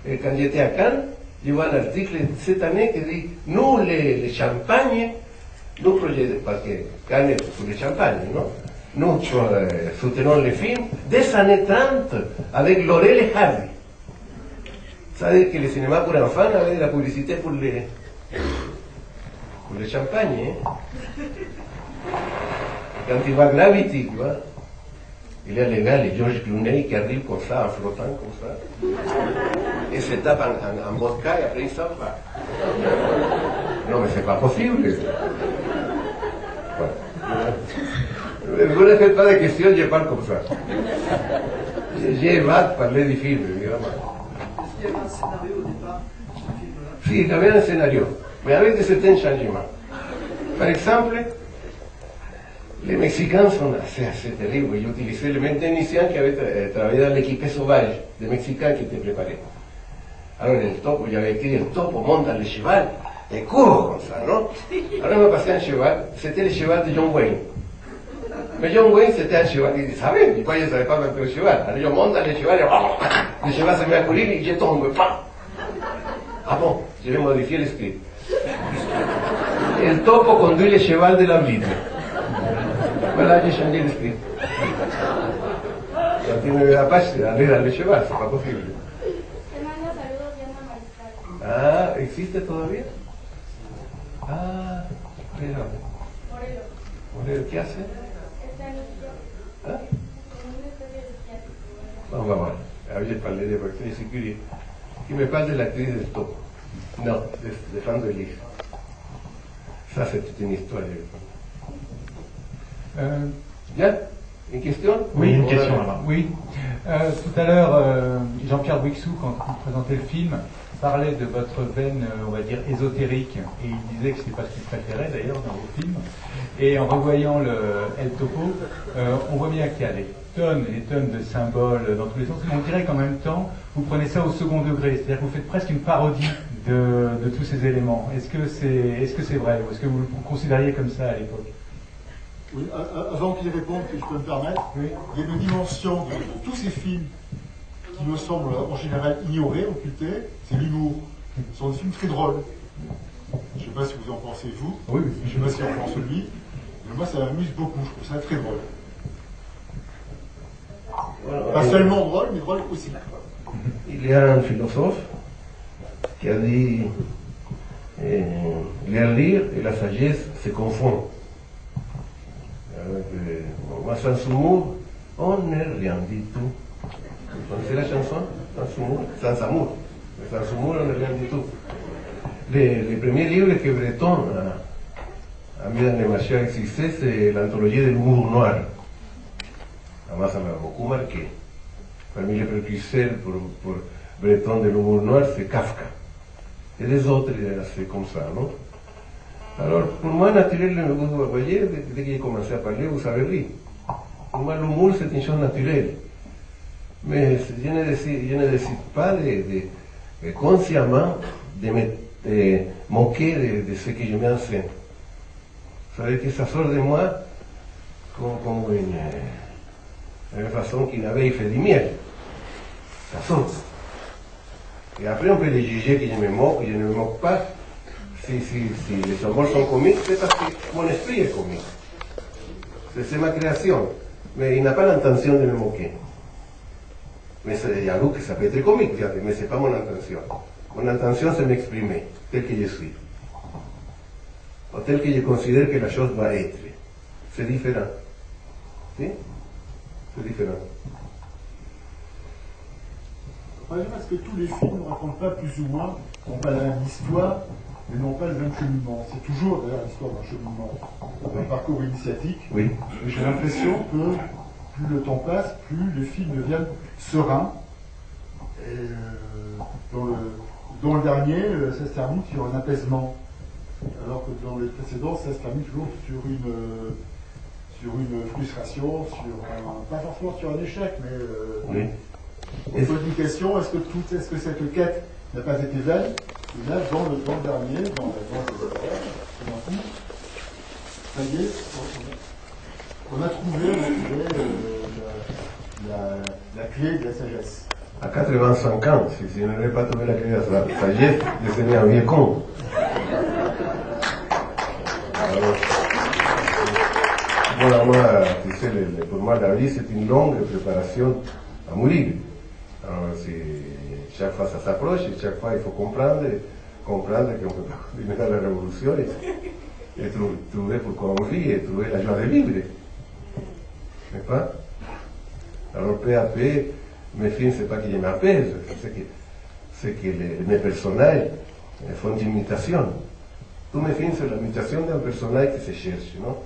Et quand j'étais à Cannes, je vois un article cette année qui dit nous, les champagnes, nous projetons, parce que Cannes est pour le champagne, non? Nous soutenons les films des années 30 avec Laurel et Hardy. Ça veut dire que le cinéma pour enfants avait de la publicité pour les champagnes. Hein? Quand tu vois Gravity, tu vois, il y a les gars, les George Clooney qui arrivent comme ça, en flottant comme ça, et se tapent en vodka et après ils s'en vont. Non, mais c'est pas possible. Vous ne faites pas de questions, je parle comme ça. J'ai hâte de parler du film, évidemment. Est-ce qu'il y avait un scénario au départ de ce film-là? Si, il y avait un scénario, mais avec de certains changements. Par exemple, les Mexicains sont assez terribles. J'ai utilisé le même technicien qui avait travaillé dans l'équipe sauvage des Mexicains qui étaient préparés. Alors, el Topo, j'avais écrit el Topo monte le cheval et court comme ça, non? Alors, il m'a passé un cheval, c'était le cheval de John Wayne. Mais John Wayne, c'était un cheval, il savait, il ne savait pas monter le cheval. Alors, je monte le cheval et le cheval se met à courir et je tombe. Ah bon, je vais modifier le script. El Topo conduit le cheval de la vida. Voilà, j'ai changé le script. Quand tu ne me verras pas aller dans le cheval, c'est pas possible. Ah, ¿existe todavía? Ah, Morelo, ¿qué hace? ¿Ah? Vamos a voir. J'ai parlé de l'actrice sécurité. Qui me parle de l'actrice del Topo. Non, de Fandolis. Ça, c'est toute une histoire. Bien? Une question? Oui, une question là-bas. Oui. Tout à l'heure, Jean-Pierre Wixou, quand il présentait le film, parlait de votre veine, on va dire, ésotérique, et il disait que c'était pas ce qu'il préférait d'ailleurs dans vos films. Et en revoyant le El Topo, on voit bien qu'il y a des tonnes et des tonnes de symboles dans tous les sens. Mais on dirait qu'en même temps, vous prenez ça au second degré, c'est-à-dire que vous faites presque une parodie de tous ces éléments. Est-ce que c'est vrai, ou est-ce que vous le considériez comme ça à l'époque? Oui, avant qu'il réponde, si je peux me permettre, oui. Il y a une dimension de tous ces films qui me semblent en général ignorés, occultés, c'est l'humour. Ce sont des films très drôles. Je ne sais pas si vous en pensez, vous. Oui. Je ne sais pas si on pense lui. Mais moi, ça m'amuse beaucoup. Je trouve ça très drôle. Voilà. Pas seulement drôle, mais drôle aussi. Il y a un philosophe qui a dit lire et la sagesse se confondent. Moi, sans humour, on n'est rien du tout. Vous connaissez la chanson? Sans humour, sans amour. Mais sans humour, on n'est rien du tout. Les premiers livres que Breton a mis dans les marchés à exister, c'est l'anthologie de l'humour noir. Además, ça m'a beaucoup marqué. Parmi les précurseurs pour Breton de l'humour noir, c'est Kafka. Et les autres, c'est comme ça, non? Alors, pour moi, naturel, vous voyez, dès que j'ai commencé à parler, vous avez ri. Pour moi, l'humour, c'est une chose naturelle. Mais je ne décide pas consciemment de me moquer de ce que je mets en scène. Vous savez que ça sort de moi comme une façon qu'une abeille fait du miel. Ça sort. Et après, on peut les juger que je me moque, je ne me moque pas. Si les symboles sont comiques, c'est parce que mon esprit est comique. C'est ma création. Mais il n'a pas l'intention de me moquer. Mais il y a que ça peut être comique, mais ce n'est pas mon intention. Mon intention, c'est m'exprimer tel que je suis. Ou tel que je considère que la chose va être. C'est différent. Si? C'est différent. Parce que tous les films ne racontent pas plus ou moins, n'ont pas la même histoire, mais n'ont pas le même cheminement. C'est toujours d'ailleurs l'histoire d'un cheminement, d'un parcours initiatique. Oui. Et j'ai l'impression que plus le temps passe, plus les films deviennent sereins. Et dans le dernier, ça se termine sur un apaisement. Alors que dans les précédents, ça se termine toujours sur une frustration, pas forcément sur un échec, mais oui. Une communication. Est-ce que cette quête n'a pas été vaine? Et là, dans le dernier, ça y est, on a trouvé la clé de la sagesse. À 85 ans, si je n'avais pas trouvé la clé de la sagesse, je serais un vieux con. Alors, voilà, moi, tu sais, pour moi, la vie, c'est une longue préparation à mourir. Alors, chaque fois, ça s'approche, et chaque fois, il faut comprendre qu'on ne peut pas continuer dans la révolution et trouver pourquoi on vit et trouver la joie de vivre. N'est-ce pas? Alors, peu à peu, mes films, c'est pas que je m'apaise, c'est que mes personnages font une imitation. Tous mes films, c'est l'imitation d'un personnage qui se cherche, non?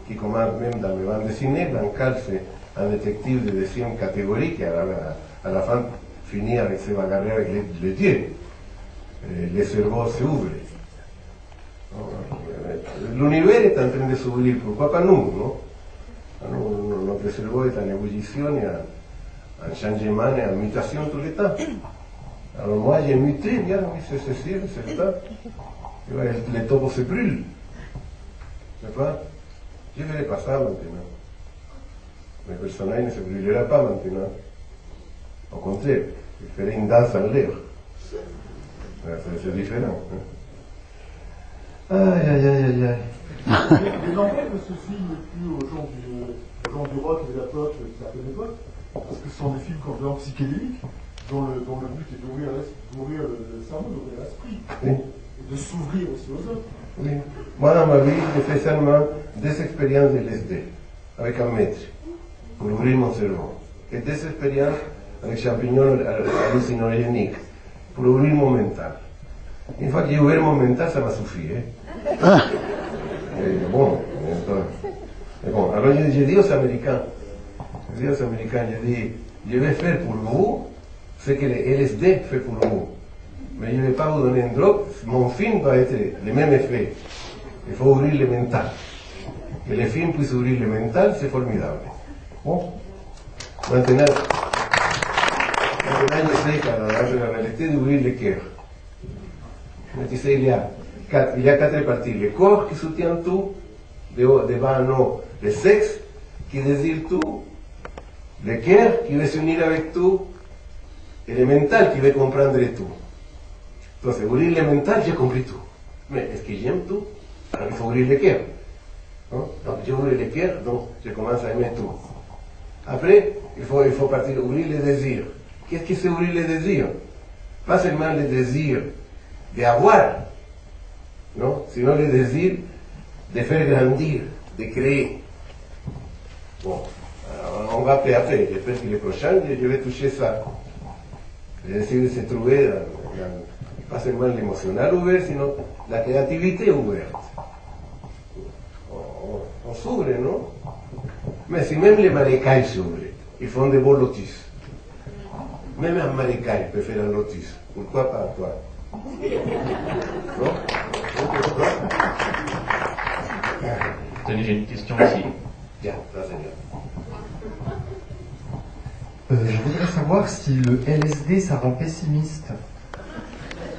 Qui commence même dans les bandes dessinées, Blancal, c'est un détective de deuxième catégorie qui, à la fin, finit avec se bagarrer avec les dieux. Le cerveau s'ouvre. L'univers est en train de s'ouvrir, pourquoi pas nous, non? Notre cerveau est en ébullition et en changement et en mutation tout le temps. Alors moi, j'ai muté, bien, oui, c'est sûr, c'est le temps. Les taureaux se brûlent. N'est-ce pas? Je ne verrai pas ça maintenant. Mes personnages ne se brûlera pas maintenant. Au contraire, il ferait une danse en l'air. C'est différent. Aïe, aïe, aïe, aïe, aïe. Mais n'empêche que ce film n'est plus aux gens du rock et de la pop de certaines époques, parce que ce sont des films comme psychédéliques, dont le but est d'ouvrir le cerveau, d'ouvrir l'esprit, oui. Et de s'ouvrir aussi aux autres. Oui. Moi, dans ma vie, j'ai fait seulement des expériences de LSD, avec un maître, pour ouvrir mon cerveau. Et des expériences avec champignons hallucinogéniques, pour ouvrir mon mental. Une fois que j'ai ouvert mon mental, ça m'a suffi. Bon, alors j'ai dit aux Américains, je vais faire pour vous ce que le LSD fait pour vous. mais je ne vais pas vous donner un drop, mon film va être le même effet. Il faut ouvrir le mental. Que les films puissent ouvrir le mental, c'est formidable. Bon. Maintenant, j'essaie, dans la réalité, d'ouvrir le cœur. Tu sais, il y a quatre parties. Le corps qui soutient tout, devant nous, le sexe qui désire tout, le cœur qui veut s'unir avec tout, et le mental qui veut comprendre tout. Donc, ouvrir le mental, j'ai compris tout. Mais est-ce que j'aime tout? Alors, il faut ouvrir le cœur. Donc, j'ouvre le cœur, donc je commence à aimer tout. Après, il faut partir, ouvrir les désirs. Qu'est-ce que c'est ouvrir les désirs? Pas seulement le désir d'avoir, non? Sinon le désir de faire grandir, de créer. Bon, alors on va après. J'espère que le prochain, je vais toucher ça. Je vais essayer de se trouver pas seulement l'émotionnel ouvert, sinon la créativité ouverte. On s'ouvre, non? Mais si même les marécages s'ouvrent, ils font de beaux lotus. Même un marécage peut faire un lotus. Pourquoi pas toi? Non? Tenez, j'ai une question ici. Bien, ça c'est bien. Je voudrais savoir si le LSD ça rend pessimiste.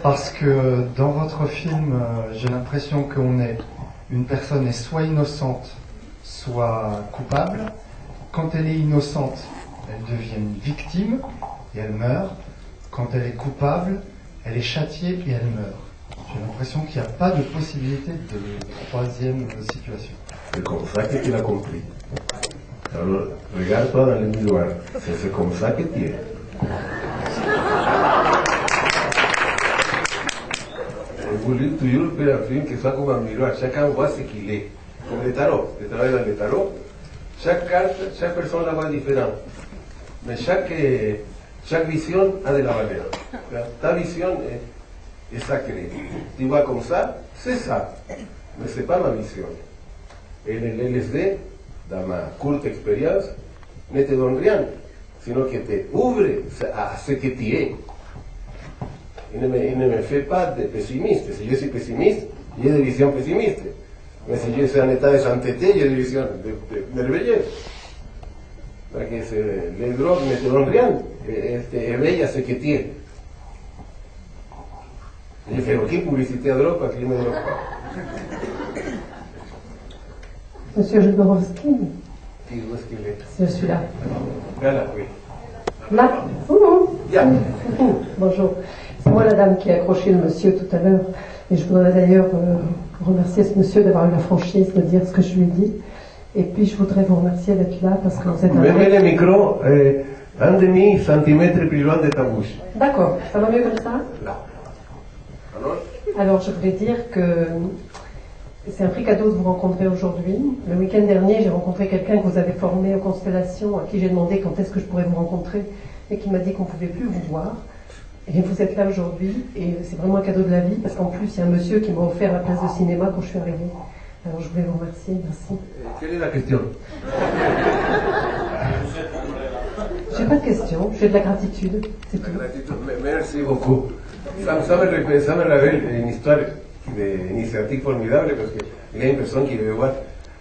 Parce que dans votre film, j'ai l'impression une personne est soit innocente, soit coupable. Quand elle est innocente, elle devient une victime et elle meurt. Quand elle est coupable, elle est châtiée et elle meurt. J'ai l'impression qu'il n'y a pas de possibilité de troisième situation. C'est comme ça que tu l'as compris. Alors, regarde-toi dans le miroir. C'est comme ça que tu es. J'ai voulu toujours faire un film qui soit comme un miroir. Chacun voit ce qu'il est. Comme le tarot. Je travaille dans le tarot. Chaque carte, chaque personne la voit différente. Mais chaque vision a de la valeur. Ta vision est sacrée. Tu vois comme ça, c'est ça. Mais ce n'est pas ma vision. Et le LSD, dans ma courte expérience, ne te donne rien, sinon que te ouvre à ce que tu es. Il ne me fait pas de pessimiste. Si je suis pessimiste, j'ai des visions pessimistes. Mais si je suis en état de sainteté, j'ai des visions merveilleuses. Parce que les drogues ne te donnent rien, elles te éveillent à ce que tu es. Je fais aucune publicité à drogue parce que je ne me drogue pas. Monsieur Jodorowsky. Où est-ce qu'il est? C'est celui-là. Voilà, oui. Là. Bonjour. C'est moi la dame qui a accroché le monsieur tout à l'heure. Et je voudrais d'ailleurs remercier ce monsieur d'avoir eu la franchise de dire ce que je lui ai dit. Et puis je voudrais vous remercier d'être là parce que vous êtes un... Mets le micro 1,5 centimètre plus loin de ta bouche. D'accord. Ça va mieux comme ça? Là. Alors je voulais dire que c'est un prix cadeau de vous rencontrer aujourd'hui. Le week-end dernier, j'ai rencontré quelqu'un que vous avez formé aux constellations, à qui j'ai demandé quand est-ce que je pourrais vous rencontrer, et qui m'a dit qu'on ne pouvait plus vous voir. Et vous êtes là aujourd'hui, et c'est vraiment un cadeau de la vie, parce qu'en plus, il y a un monsieur qui m'a offert la place de cinéma quand je suis arrivée. Alors je voulais vous remercier, merci. Quelle est la question? J'ai pas de question, j'ai de la gratitude, c'est tout. Merci beaucoup. Ça me révèle une histoire d'initiative formidable, parce qu'il y a une personne qui veut voir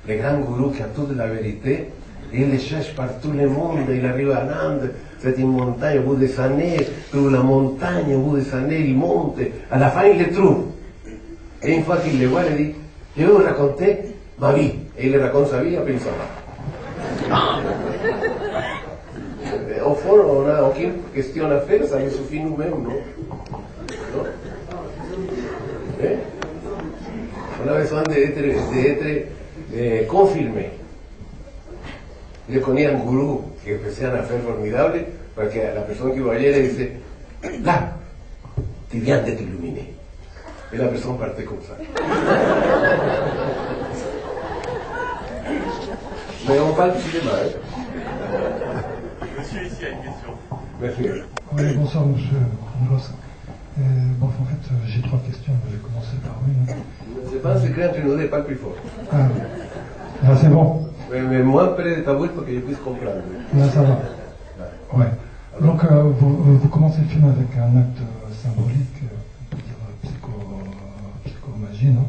le grand gourou qui a toute la vérité, et il le cherche par tout le monde, il arrive à Nantes, c'est une montagne au bout des années, trouve la montagne au bout des années, il monte, à la fin il le trouve. Et une fois qu'il le voit, il dit, je vais vous raconter ma vie. Et il raconte sa vie, après il s'en va. Au fond, on n'a aucune question à faire, ça nous suffit nous-mêmes, non? On a besoin d'être confirmé. Je connais un gourou qui faisait une affaire formidable parce que la personne qui voyait le disait là, tu viens d'être illuminé. Et la personne partait comme ça. Mais on parle du cinéma. Monsieur, ici a une question. Merci. Oui, bonsoir, monsieur Kondros. Bon, en fait, j'ai 3 questions. Je vais commencer par une. C'est pas un secret entre nous deux, pas le plus fort. Ah, c'est bon. Mais moins près de ta bouche pour que je puisse comprendre. Là, ça va. Ouais. Donc, vous commencez le film avec un acte symbolique j'imagine, hein,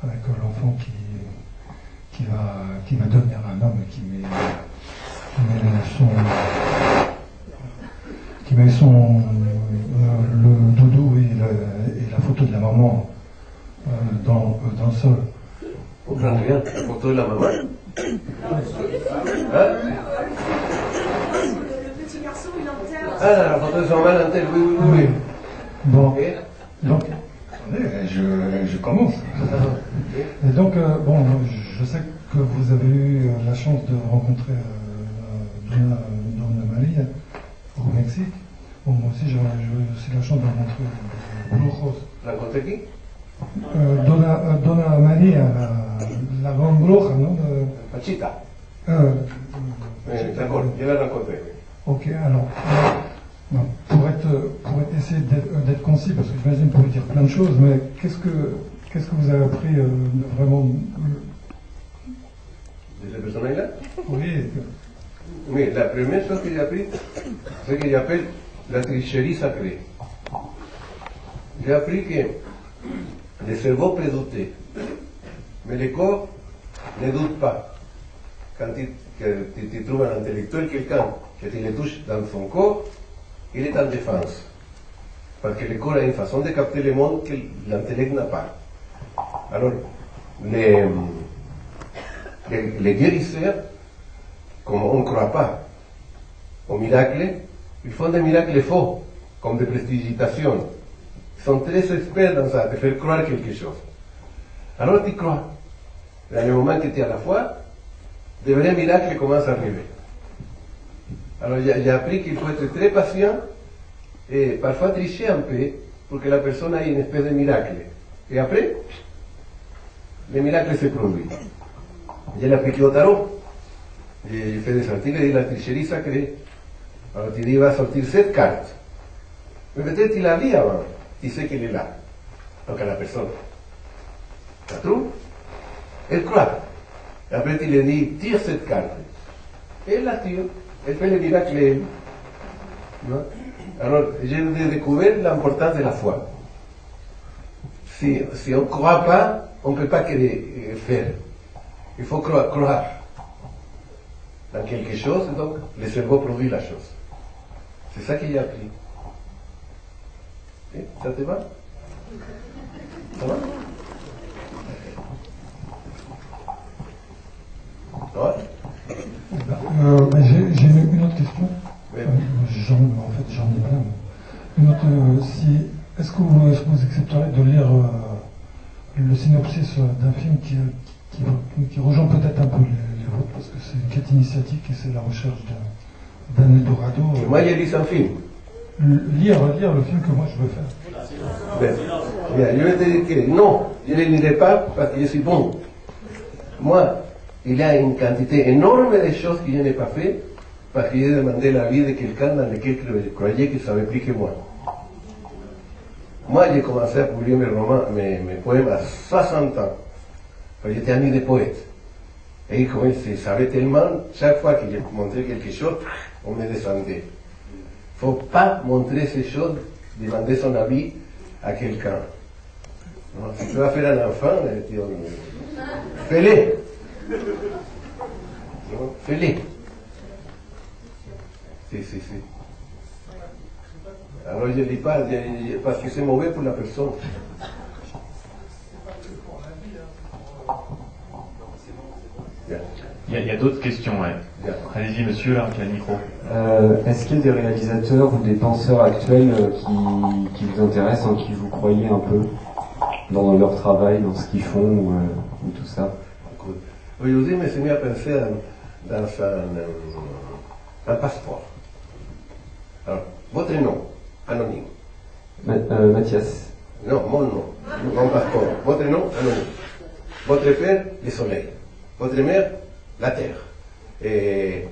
avec l'enfant qui va devenir un homme et qui met le doudou et la photo de la maman dans le sol. On prend rien, la photo de la maman. Hein? Le petit garçon, il enterre. Ah, la photo de son maman l'enterre, oui. Bon, donc, attendez, je commence. Et donc, bon, je sais que vous avez eu la chance de rencontrer Donna Maria au Mexique. Bon, moi aussi, j'ai aussi la chance de rencontrer Brujos. Rencontré qui? Donna Maria, la grande bruja, non? Pachita. D'accord, je l'ai rencontré. Ok, alors, pour essayer d'être concis, parce que j'imagine que vous pouvez dire plein de choses, mais qu'est-ce que vous avez appris vraiment de cette personne-là? Oui. Oui, la première chose que j'ai appris, c'est ce que j'appelle la tricherie sacrée. J'ai appris que le cerveau peut douter, mais le corps ne doute pas. Quand tu trouves un intellectuel, quelqu'un que tu le touches dans son corps, il est en défense. Parce que le corps a une façon de capter le monde que l'intellect n'a pas. Alors, les guérisseurs, comme on ne croit pas aux miracles, ils font des miracles faux, comme des prestidigitations. Ils sont très experts dans ça, de faire croire quelque chose. Alors tu crois. Dans le moment que tu es à la foi, de vrais miracles commencent à arriver. Alors j'ai appris qu'il faut être très patient et parfois tricher un peu pour que la personne ait une espèce de miracle. Et après, le miracle se produit. Je l'ai appliqué au tarot. J'ai fait des articles de la tricherie sacrée. Alors tu dis, il va sortir 7 cartes. Mais peut-être il l'a vu avant. Tu sais qu'elle est là. Donc à la personne. La trouve, elle croit. Et après tu lui dis, tire cette carte. Et elle la tire. Elle fait le miracle. Non? Alors j'ai découvert l'importance de la foi. Si on ne croit pas, on ne peut pas faire. Il faut croire dans quelque chose, donc le cerveau produit la chose. C'est ça que j'ai appris. Et ça te va? Ça va? Ouais. J'ai une autre question. Oui. En fait, j'en ai plein. Une autre, est-ce que vous accepteriez de lire le synopsis d'un film qui rejoint peut-être un peu les vôtres, parce que c'est une quête initiatique et c'est la recherche d'un Eldorado. Moi, j'ai lu un film. Lire le film que moi je veux faire. Bien, je vais te dire que non, je ne le lirai pas parce que je suis bon. Moi, il y a une quantité énorme de choses que je n'ai pas fait parce que j'ai demandé l'avis de quelqu'un dans lequel je croyais qu'il savait plus que moi. Moi, j'ai commencé à publier mes romans, mes poèmes à 60 ans. J'étais ami des poètes. Et comme ils savaient tellement, chaque fois que je montrais quelque chose, on me descendait. Il ne faut pas montrer ces choses, demander son avis à quelqu'un. Si tu vas faire un enfant, fais-le. Fais-le. Si. Alors je ne dis pas, parce que c'est mauvais pour la personne. Il y a d'autres questions, ouais. Allez-y, monsieur, là, qui a le micro. Est-ce qu'il y a des réalisateurs ou des penseurs actuels qui vous intéressent, en qui vous croyez un peu dans leur travail, dans ce qu'ils font ou tout ça? Aujourd'hui, je me suis mis à penser dans un passeport. Alors, votre nom, anonyme. Mathias. Non, mon nom, mon passeport. Votre nom, anonyme. Votre père, le soleil. Votre mère, la terre. Et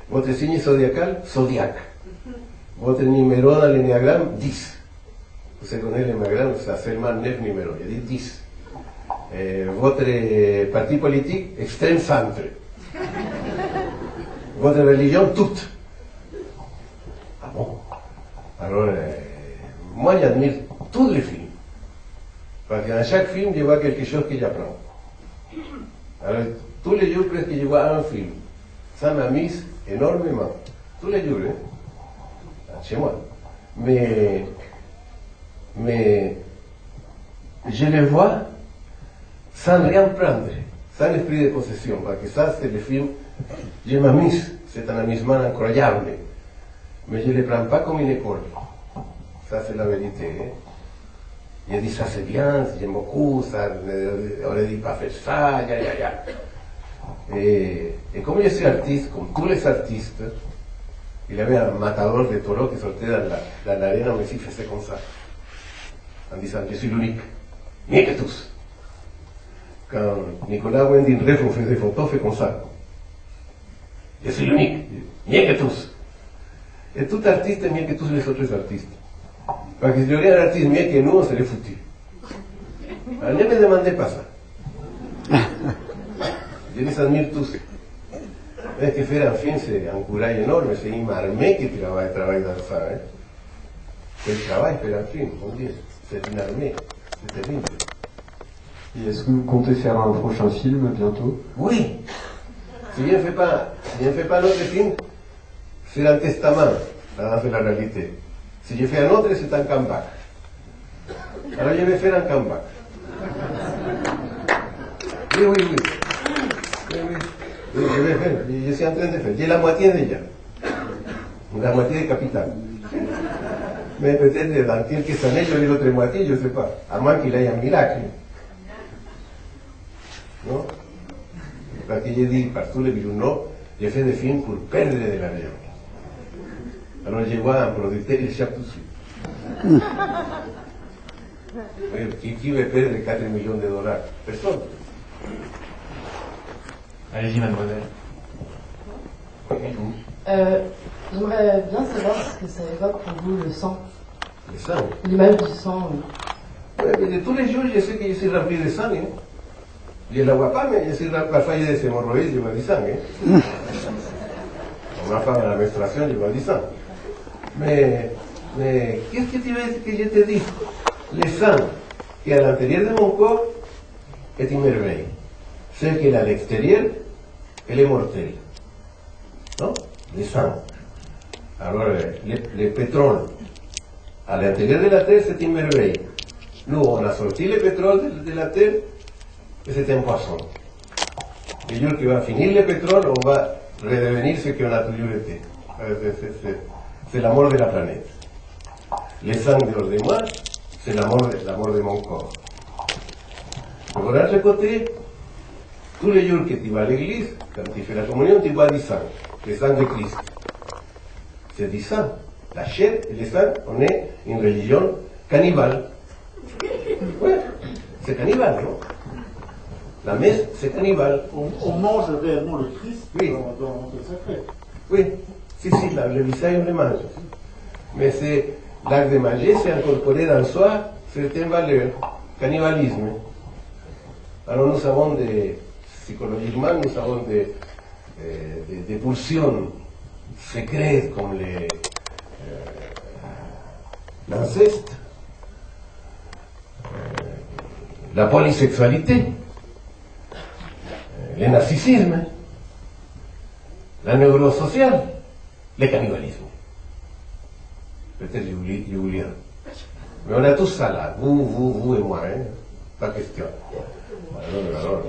votre signe zodiacal, zodiac. Votre numéro dans l'énéagramme, 10. Vous connaissez l'énéagramme, ça seulement 9 numéros. Il dit 10. Et votre parti politique, extrême centre. Votre religion, toute. Ah bon? Alors, moi, j'admire tous les films. Parce que dans chaque film, je vois quelque chose que j'apprends. Alors, tous les jours, presque, je vois un film. Ça m'amuse énormément. Tous les jours, hein, chez moi. Mais je les vois sans rien prendre, sans esprit de possession. Parce que ça, c'est le film, je m'amuse. C'est un amusement incroyable. Mais je ne le prends pas comme une école. Ça, c'est la vérité. Hein. Je dis ça c'est bien, j'aime beaucoup, ça, on ne dit pas faire ça, ya. Et comme je suis artiste, comme tous les artistes, il y avait un matador de taureaux qui sortait dans l'arène, mais il faisait comme ça, en disant je suis l'unique, mieux que tous. Quand Nicolas Winding Refn fait des photos, fait comme ça. Je suis l'unique, mieux que tous. Et tout artiste est mieux que tous les autres artistes. Parce que si j'aurais un artiste mieux que nous, on serait foutu. Alors ne me demandez pas ça. Je les admire tous. Mais que faire un film, c'est un courage énorme, c'est une armée qui travaille dans ça. Hein. Quel travail faire un film, mon Dieu. C'est une armée, c'est terrible. Et est-ce que vous comptez faire un prochain film bientôt? Oui. Si je ne fais pas l'autre film, c'est un testament, dans la réalité. Si je fais un autre, c'est un comeback. Alors je vais faire un comeback. Oui, je vais faire, je suis en train de faire. J'ai la moitié déjà. La moitié de Capital. Mais peut-être dans quelques années, j'aurai l'autre moitié, je ne sais pas. À moins qu'il y ait un miracle. Non? Parce que j'ai dit partout les virus, non, j'ai fait des films pour perdre de l'argent. Alors je vois un producteur, il échappe tout de suite. Qui veut perdre 4 millions de dollars? Personne. Allez-y, mademoiselle. J'aimerais bien savoir ce que ça évoque pour vous, le sang. Le sang? L'image du sang. Oui, mais de tous les jours, je sais que je suis rempli de sang. Hein. Je ne la vois pas, mais je suis rempli. Parfois, j'ai des hémorroïdes, je vois du sang. Hein. Ma femme à la menstruation, je vois du sang. Mais qu'est-ce que tu veux que je te dise? Le sang qui est à l'intérieur de mon corps est une merveille. Ce qui est à l'extérieur, elle est mortelle. Non? Le sang. Alors, le pétrole à l'intérieur de la terre, c'est une merveille. Nous, on a sorti le pétrole de la terre et c'est un poisson. Le jour qu'il va finir le pétrole, on va redevenir ce qu'on a toujours été. C'est la mort de la planète. Le sang dehors de moi, c'est la mort de mon corps. De l'autre côté, tous les jours que tu vas à l'église, quand tu fais la communion, tu bois du sang, le sang de Christ. C'est du sang. La chair et le sang, on est une religion cannibale. Oui, c'est cannibale, non? La messe, c'est cannibale. On mange réellement le Christ oui. dans le sacré. Oui, si, le visage, on le mange. Mais c'est l'acte de manger, c'est incorporer dans soi certaines valeurs, cannibalisme. Alors nous avons psychologiquement, nous avons des pulsions secrètes comme l'inceste, la polysexualité, le narcissisme, la neurosociale, le cannibalisme. Peut-être j'ai oublié. Mais on a tous ça là, vous et moi, hein? Pas question. Alors,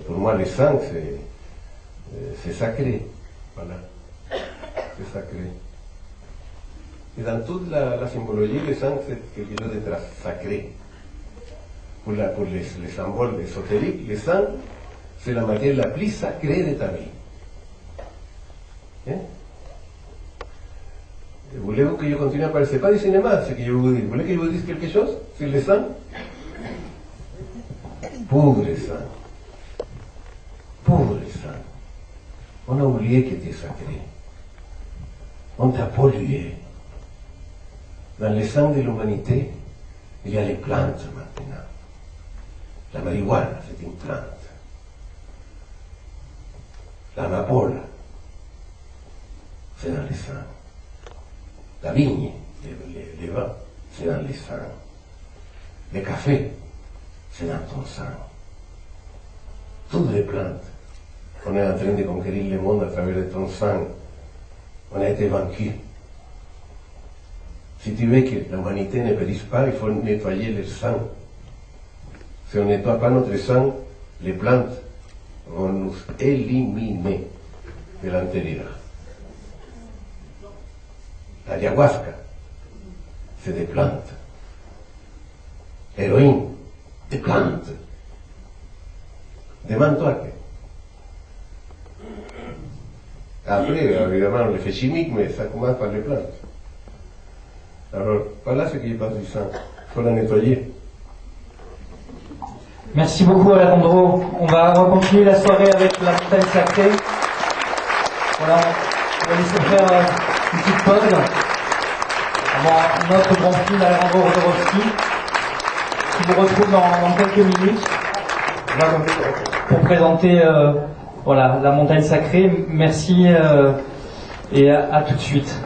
pour moi, le sang, c'est sacré. Voilà. C'est sacré. Et dans toute la symbologie, le sang, c'est quelque chose de sacré. Pour les symboles ésotériques, le sang, c'est la matière la plus sacrée de ta vie. Hein? Voulez-vous que je continue à parler? C'est pas du cinéma, ce que je vous dis. Vous voulez que je vous dise quelque chose sur le sang? Pauvre sang. Pauvre sang. On a oublié que tu es sacré. On t'a pollué. Dans le sang de l'humanité, il y a les plantes maintenant. La marijuana, c'est une plante. L'amapola, c'est dans le sang. La vigne, les vins, c'est dans le sang. Le café, c'est dans ton sang. Toutes les plantes. On est en train de conquérir le monde à travers de ton sang. On a été vaincu. Si tu veux que l'humanité ne périsse pas, il faut nettoyer le sang. Si on ne nettoie pas notre sang, les plantes vont nous éliminer de l'intérieur. L'ayahuasca, c'est des plantes. Héroïne, des plantes. Demande-toi que. Après, évidemment, on le fait chimique, mais ça commence par les plantes. Alors, voilà ce qui passe du sang. Il faut la nettoyer. Merci beaucoup Alejandro. On va continuer la soirée avec la montagne sacrée. Voilà, on va laisser faire une petite pause avant notre grand film Alejandro Jodorowsky qui vous retrouve dans quelques minutes pour présenter voilà, la montagne sacrée. Merci et à tout de suite.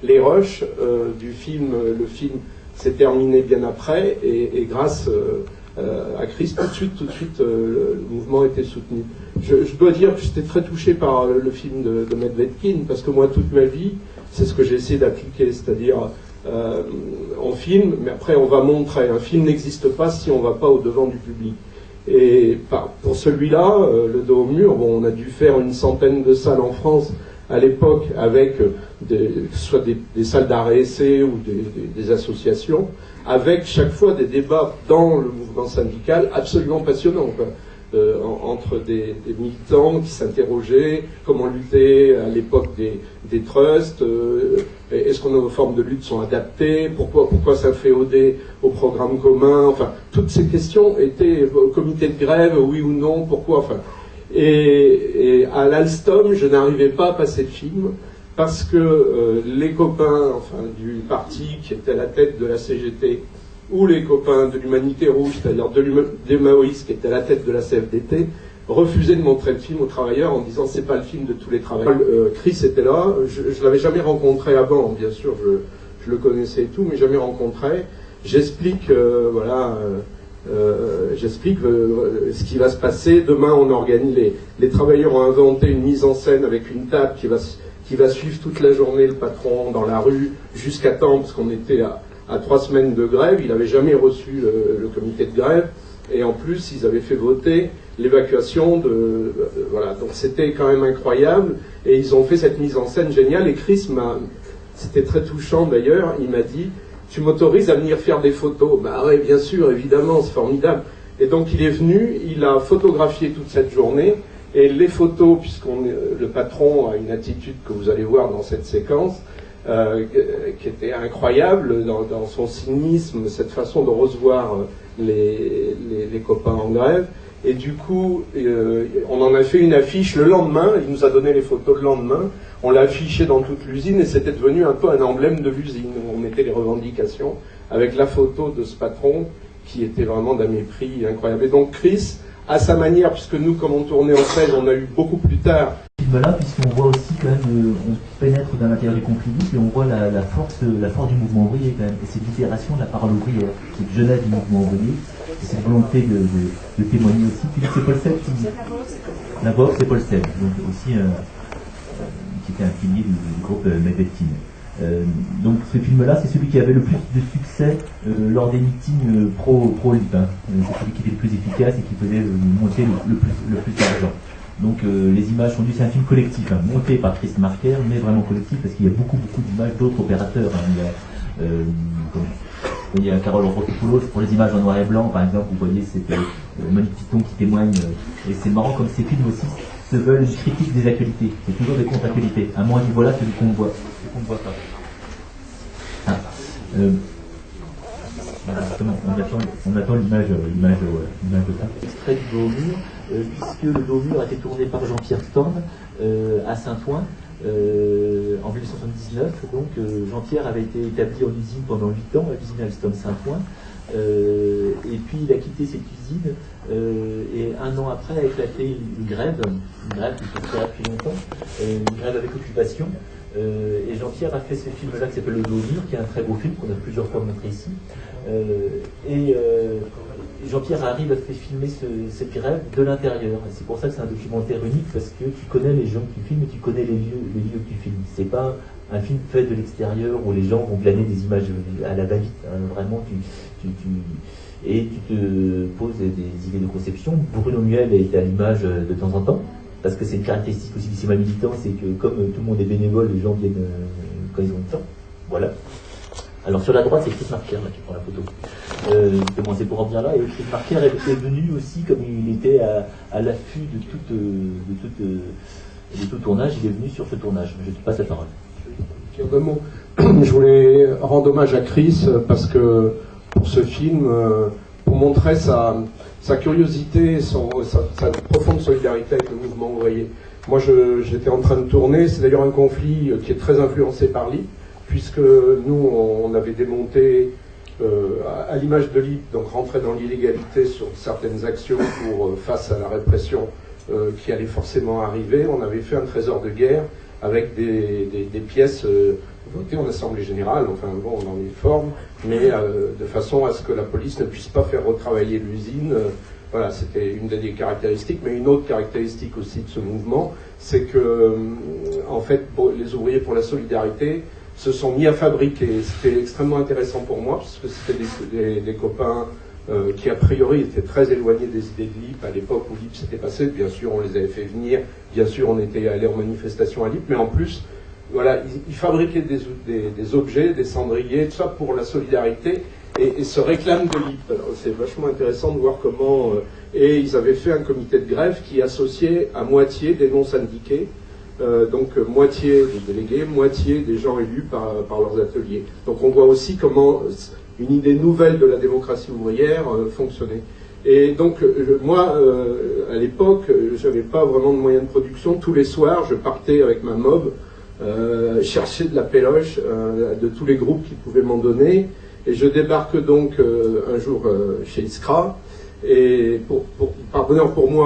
Les rushs du film, le film s'est terminé bien après et grâce à Chris, tout de suite, le mouvement était soutenu. Je dois dire que j'étais très touché par le film de Medvedkin parce que moi, toute ma vie, c'est ce que j'ai essayé d'appliquer, c'est-à-dire on filme, mais après on va montrer. Un film n'existe pas si on ne va pas au-devant du public. Et pour celui-là, Le dos au mur, bon, on a dû faire une centaine de salles en France à l'époque avec soit des salles d'arrêt essai ou des associations, avec chaque fois des débats dans le mouvement syndical absolument passionnants, quoi. Entre des militants qui s'interrogeaient comment lutter à l'époque des trusts, est-ce que nos formes de lutte sont adaptées, pourquoi ça féodait au programme commun, enfin toutes ces questions étaient au comité de grève, oui ou non, pourquoi, enfin. Et à l'Alstom, je n'arrivais pas à passer le film parce que les copains, enfin, du parti qui était à la tête de la CGT, ou les copains de l'Humanité Rouge, c'est-à-dire des maoïstes qui étaient à la tête de la CFDT, refusaient de montrer le film aux travailleurs en disant c'est pas le film de tous les travailleurs. Chris était là, je l'avais jamais rencontré avant, bien sûr, je le connaissais et tout, mais jamais rencontré. J'explique, j'explique ce qui va se passer. Demain, on organise, les travailleurs ont inventé une mise en scène avec une table qui va suivre toute la journée le patron dans la rue jusqu'à temps, parce qu'on était à 3 semaines de grève. Il n'avait jamais reçu le comité de grève. Et en plus, ils avaient fait voter l'évacuation voilà. Donc c'était quand même incroyable. Et ils ont fait cette mise en scène géniale. Et Chris c'était très touchant d'ailleurs, il m'a dit, tu m'autorises à venir faire des photos? Bah oui, bien sûr, évidemment, c'est formidable. Et donc il est venu, il a photographié toute cette journée. Et les photos, le patron a une attitude que vous allez voir dans cette séquence, qui était incroyable dans son cynisme, cette façon de recevoir les copains en grève. Et du coup, on en a fait une affiche le lendemain, il nous a donné les photos le lendemain, on l'a affiché dans toute l'usine et c'était devenu un peu un emblème de l'usine, où on mettait les revendications avec la photo de ce patron qui était vraiment d'un mépris incroyable. Et donc Chris, à sa manière, puisque nous, comme on tournait en 16, on a eu beaucoup plus tard. Là, puisqu'on voit aussi quand même, on pénètre dans l'intérieur du conflit et on voit la force du mouvement ouvrier quand même, et cette libération de la parole ouvrière, cette jeunesse du mouvement ouvrier, et cette volonté de témoigner aussi. Puis c'est Paul Seb qui... La voix, c'est Paul Seb, donc aussi qui était un pilier du groupe Medvedkin. Donc ce film-là, c'est celui qui avait le plus de succès lors des meetings pro-LIP. C'est celui qui était le plus efficace et qui faisait monter le plus d'argent. Donc les images sont dues, c'est un film collectif, monté par Chris Marker, mais vraiment collectif parce qu'il y a beaucoup d'images d'autres opérateurs. Il y a Carole Rotopoulos pour les images en noir et blanc, par exemple, vous voyez cette Monique Titon qui témoigne, et c'est marrant comme ces films aussi se veulent une critique des actualités, c'est toujours des contre-actualités. À moins du voilà celui qu'on voit pas. Justement, on attend l'image de ça. Extrait du dos au mur, puisque le dos au mur a été tourné par Jean-Pierre Storm à Saint-Ouen en 1979. Donc Jean-Pierre avait été établi en usine pendant 8 ans, à l'usine Alstom Saint-Ouen. Et puis il a quitté cette usine et un an après a éclaté une grève qui se fait depuis longtemps, une grève avec occupation. Et Jean-Pierre a fait ce film-là qui s'appelle Le Dos au mur, qui est un très beau film qu'on a plusieurs fois montré ici. Jean-Pierre arrive à faire filmer cette grève de l'intérieur. C'est pour ça que c'est un documentaire unique, parce que tu connais les gens que tu filmes et tu connais les lieux que tu filmes. C'est pas un film fait de l'extérieur où les gens vont glaner des images à la va-vite. Vraiment, tu te poses des idées de conception. Bruno Muel a été à l'image de temps en temps, parce que c'est une caractéristique aussi du cinéma militant, c'est que comme tout le monde est bénévole, les gens viennent quand ils ont le temps. Voilà. Alors sur la droite, c'est Chris Marker là, qui prend la photo. Justement, c'est pour en venir là. Et Chris Marker est venu aussi, comme il était à l'affût de tout tournage, il est venu sur ce tournage. Je te passe la parole. Je voulais rendre hommage à Chris parce que pour ce film, pour montrer sa curiosité, sa profonde solidarité avec le mouvement ouvrier. Moi, j'étais en train de tourner, c'est d'ailleurs un conflit qui est très influencé par l'IP, puisque nous, on avait démonté, à l'image de l'IP, donc rentrer dans l'illégalité sur certaines actions face à la répression qui allait forcément arriver. On avait fait un trésor de guerre avec des pièces votées en Assemblée Générale, enfin bon, dans les formes, mais de façon à ce que la police ne puisse pas faire retravailler l'usine. Voilà, c'était une des caractéristiques, mais une autre caractéristique aussi de ce mouvement, c'est que, en fait, les ouvriers pour la solidarité se sont mis à fabriquer. C'était extrêmement intéressant pour moi, parce que c'était des copains qui, a priori, étaient très éloignés des idées de l'IP à l'époque où l'IP s'était passé. Bien sûr, on les avait fait venir, bien sûr, on était allés en manifestation à l'IP, mais en plus, voilà, ils fabriquaient des objets, des cendriers, tout ça pour la solidarité, et se réclament de l'IP. Alors, c'est vachement intéressant de voir comment... et ils avaient fait un comité de grève qui associait à moitié des non-syndiqués, donc moitié des délégués, moitié des gens élus par leurs ateliers. Donc on voit aussi comment une idée nouvelle de la démocratie ouvrière fonctionnait. Et donc moi, à l'époque, j'avais pas vraiment de moyens de production. Tous les soirs, je partais avec ma mob chercher de la péloche de tous les groupes qui pouvaient m'en donner. Et je débarque donc un jour chez Iskra, et par bonheur pour moi,